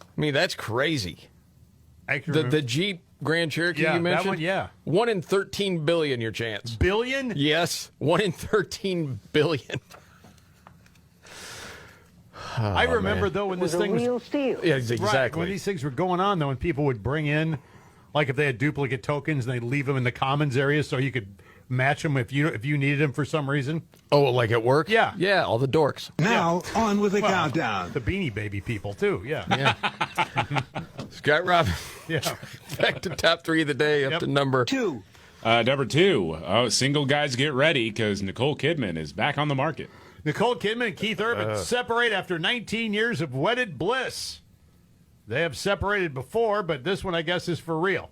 I mean, that's crazy. The Jeep Grand Cherokee you mentioned? That one, yeah. 1 in 13 billion, your chance. Billion? Yes, 1 in 13 billion. I remember, though, when this thing was... real steal. Yeah, exactly. Right, when these things were going on, though, when people would bring in, like if they had duplicate tokens, and they'd leave them in the commons area so you could match them if you needed them for some reason. Oh, like at work? Yeah. Yeah, all the dorks. Now, on with the countdown. The Beanie Baby people, too, yeah. Scott Robin. Yeah. Back to top 3 of the day, up to number 2. Number 2, single guys get ready because Nicole Kidman is back on the market. Nicole Kidman and Keith Urban separate after 19 years of wedded bliss. They have separated before, but this one, I guess, is for real.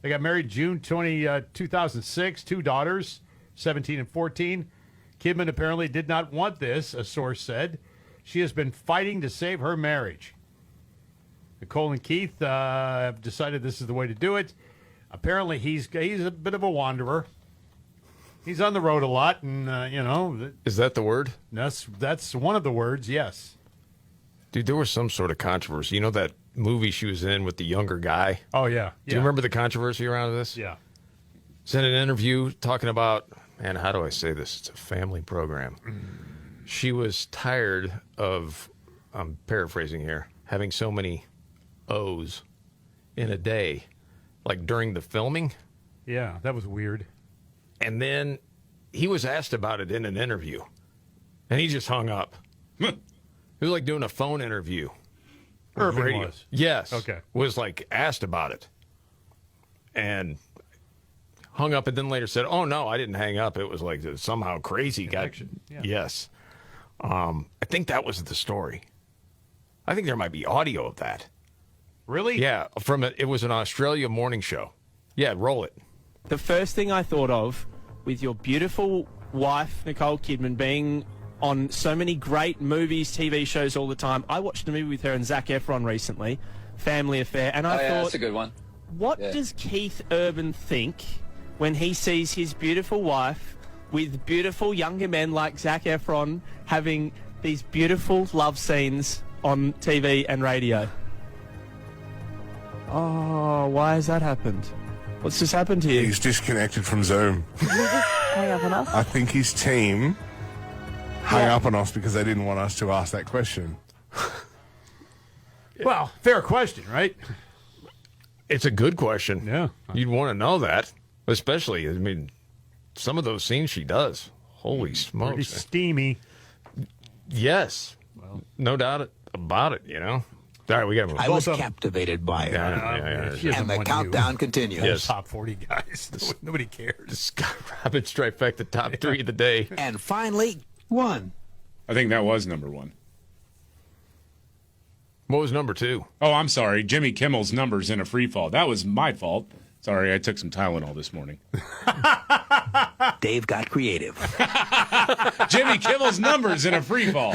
They got married June 2006, 2 daughters, 17 and 14. Kidman apparently did not want this, a source said. She has been fighting to save her marriage. Nicole and Keith have decided this is the way to do it. Apparently, he's a bit of a wanderer. He's on the road a lot, and, Is that the word? That's one of the words, yes. Dude, there was some sort of controversy. You know that movie she was in with the younger guy? Oh, yeah. Do you remember the controversy around this? Yeah. It's in an interview talking about, man, how do I say this? It's a family program. She was tired of, I'm paraphrasing here, having so many O's in a day, like during the filming. Yeah, that was weird. And then he was asked about it in an interview, and he just hung up. It was like doing a phone interview. Urban Radio. was. Yes. Okay. Was like asked about it, and hung up, and then later said, "Oh no, I didn't hang up. It was like somehow crazy Connection. got." Yeah. Yes. I think that was the story. I think there might be audio of that. Really? Yeah. It was an Australia morning show. Yeah, roll it. The first thing I thought of, with your beautiful wife, Nicole Kidman, being on so many great movies, TV shows all the time. I watched a movie with her and Zac Efron recently, Family Affair, and I thought, that's a good one. What does Keith Urban think when he sees his beautiful wife with beautiful younger men like Zac Efron having these beautiful love scenes on TV and radio? Oh, why has that happened? What's just happened to you? He's disconnected from Zoom. Hang up enough? I think his team hung up on us because they didn't want us to ask that question. Well, fair question, right? It's a good question. Yeah. You'd want to know that, especially, I mean, some of those scenes she does. Holy smokes. Pretty steamy. Yes. Well, no doubt about it, you know. All right, we got to move. I was captivated by it. And the countdown continues. Yes. Top 40 guys. Nobody cares. Scott Robbins Trifecta, top 3 of the day. And finally, one. I think that was number 1. What was number 2? Oh, I'm sorry. Jimmy Kimmel's numbers in a free fall. That was my fault. Sorry, I took some Tylenol this morning. Dave got creative. Jimmy Kimmel's numbers in a free fall.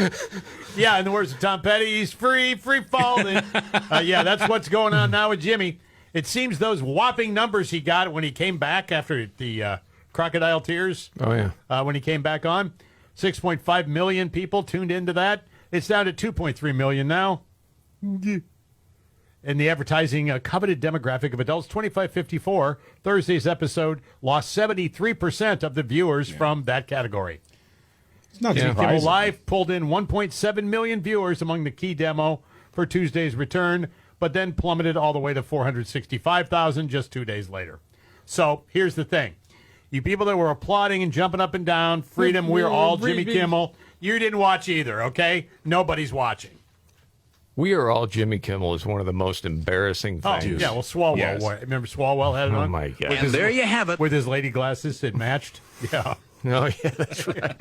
Yeah, in the words of Tom Petty, he's free falling. Yeah, that's what's going on now with Jimmy. It seems those whopping numbers he got when he came back after the crocodile tears. Oh, yeah. When he came back on, 6.5 million people tuned into that. It's down to 2.3 million now. And the advertising coveted demographic of adults 25-54, Thursday's episode lost 73% of the viewers from that category. It's not Jimmy surprising. Kimmel Live pulled in 1.7 million viewers among the key demo for Tuesday's return, but then plummeted all the way to 465,000 just 2 days later. So here's the thing. You people that were applauding and jumping up and down, freedom, we're all Jimmy Kimmel, you didn't watch either, okay? Nobody's watching. We Are All Jimmy Kimmel is one of the most embarrassing things. Oh, yeah, well, Swalwell. Yes. Remember Swalwell had it on? Oh, my God. And there you have it. With his lady glasses, it matched. Yeah. Oh, yeah, that's right.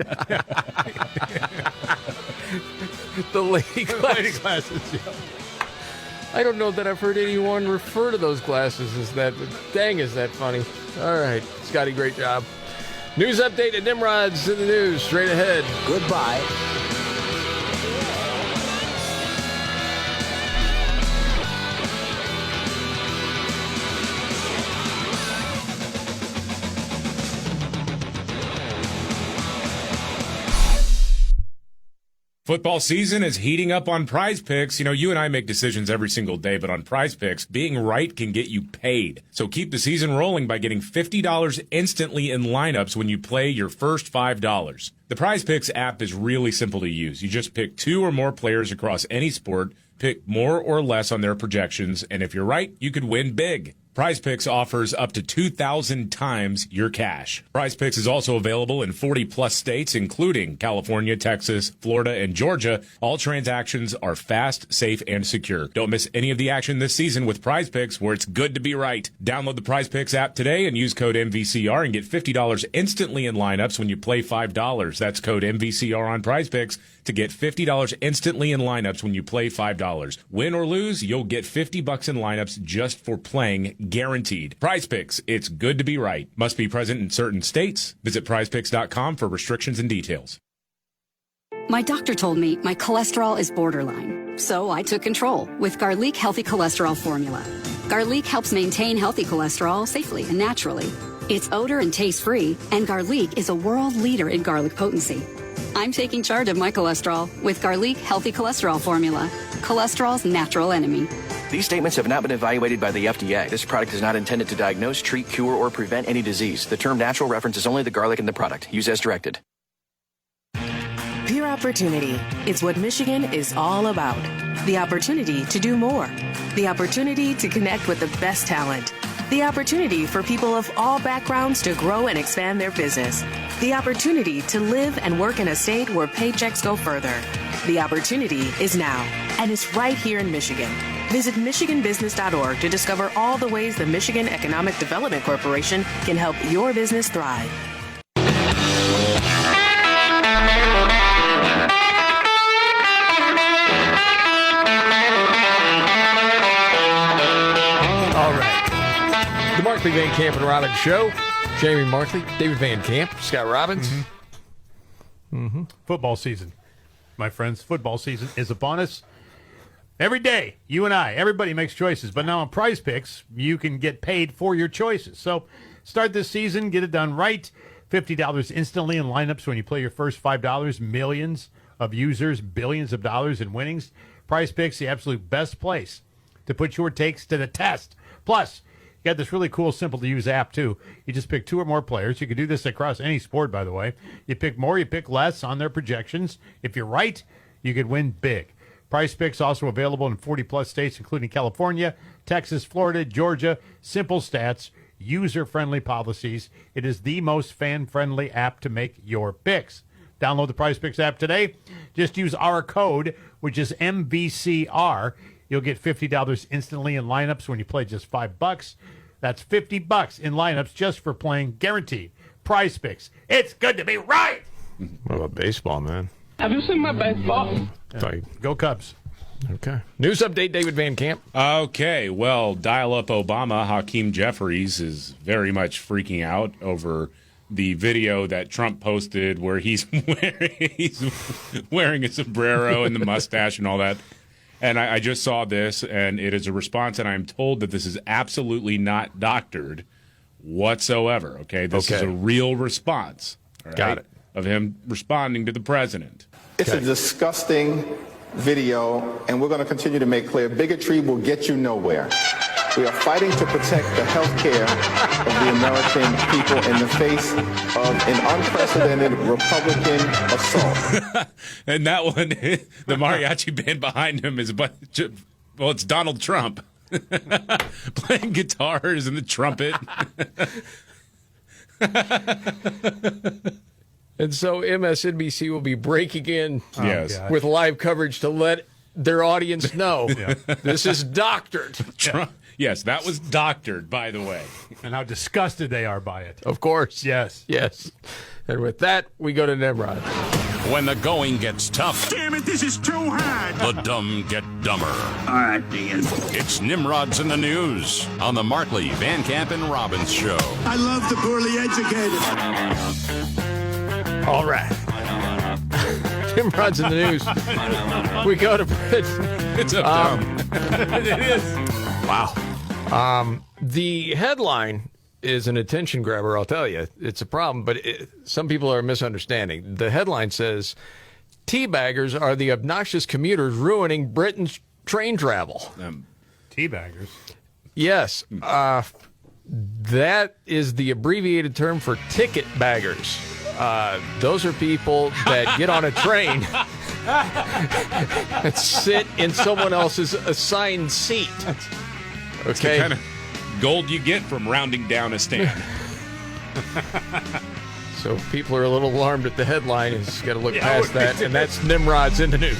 The lady glasses. Lady glasses, yeah. I don't know that I've heard anyone refer to those glasses as that, but dang, is that funny. All right, Scotty, great job. News update at Nimrods in the news, straight ahead. Goodbye. Football season is heating up on Prize Picks. You know, you and I make decisions every single day, but on Prize Picks, being right can get you paid. So keep the season rolling by getting $50 instantly in lineups when you play your first $5. The Prize Picks app is really simple to use. You just pick 2 or more players across any sport, pick more or less on their projections, and if you're right, you could win big. Prize Picks offers up to 2,000 times your cash. Prize Picks is also available in 40-plus states, including California, Texas, Florida, and Georgia. All transactions are fast, safe, and secure. Don't miss any of the action this season with Prize Picks, where it's good to be right. Download the Prize Picks app today and use code MVCR and get $50 instantly in lineups when you play $5. That's code MVCR on Prize Picks to get $50 instantly in lineups when you play $5. Win or lose, you'll get $50 in lineups just for playing, guaranteed. Prize Picks, it's good to be right. Must be present in certain states. Visit prizepicks.com for restrictions and details. My doctor told me my cholesterol is borderline, so I took control with Garlic Healthy Cholesterol Formula. Garlic helps maintain healthy cholesterol safely and naturally. It's odor and taste-free, and Garlic is a world leader in garlic potency. I'm taking charge of my cholesterol with Garlic Healthy Cholesterol Formula, cholesterol's natural enemy. These statements have not been evaluated by the FDA. This product is not intended to diagnose, treat, cure, or prevent any disease. The term natural references only the garlic in the product. Use as directed. Peer opportunity is what Michigan is all about. The opportunity to do more. The opportunity to connect with the best talent. The opportunity for people of all backgrounds to grow and expand their business. The opportunity to live and work in a state where paychecks go further. The opportunity is now, and it's right here in Michigan. Visit MichiganBusiness.org to discover all the ways the Michigan Economic Development Corporation can help your business thrive. All right. The Markley, Van Camp, and Robbins Show. Jamie Markley, David Van Camp, Scott Robbins. Football season, my friends. Football season is upon us. Every day, you and I, everybody makes choices. But now on Prize Picks, you can get paid for your choices. So start this season, get it done right. $50 instantly in lineups when you play your first $5. Millions of users, billions of dollars in winnings. Prize Picks, the absolute best place to put your takes to the test. Plus, You got this really cool, simple-to-use app, too. You just pick 2 or more players. You can do this across any sport, by the way. You pick more, you pick less on their projections. If you're right, you could win big. Prize Picks also available in 40-plus states, including California, Texas, Florida, Georgia. Simple stats, user-friendly policies. It is the most fan-friendly app to make your picks. Download the Prize Picks app today. Just use our code, which is MVCR. You'll get $50 instantly in lineups when you play just $5. That's $50 in lineups just for playing, guaranteed. Prize Picks. It's good to be right. What about baseball, man? Have you seen my baseball? Go Cubs. Okay. News update, David Van Camp. Okay, well, dial-up Obama, Hakeem Jeffries, is very much freaking out over the video that Trump posted where he's wearing a sombrero and the mustache and all that. And I just saw this, and it is a response, and I'm told that this is absolutely not doctored whatsoever, okay? This is a real response. All right, Got it. Of him responding to the president. It's a disgusting video, and we're going to continue to make clear bigotry will get you nowhere. We are fighting to protect the health care of the American people in the face of an unprecedented Republican assault. And that one, the mariachi band behind him is, well, it's Donald Trump playing guitars and the trumpet. And so MSNBC will be breaking in with live coverage to let their audience know this is doctored. Yes, that was doctored, by the way. And how disgusted they are by it. Of course. Yes. Yes. And with that, we go to Nimrod. When the going gets tough. Damn it, this is too hard. The dumb get dumber. All right, Dean. It's Nimrods in the News on the Markley, Van Camp, and Robbins Show. I love the poorly educated. All right. Nimrod's in the News. We go to It's a dumb. It is. Wow. The headline is an attention grabber, I'll tell you. It's a problem, but some people are misunderstanding. The headline says, teabaggers are the obnoxious commuters ruining Britain's train travel. Teabaggers? Yes. That is the abbreviated term for ticket baggers. Those are people that get on a train and sit in someone else's assigned seat. It's the kind of gold you get from rounding down a stand. So people are a little alarmed at the headline. It's got to look past that. And that's Nimrod's in the News.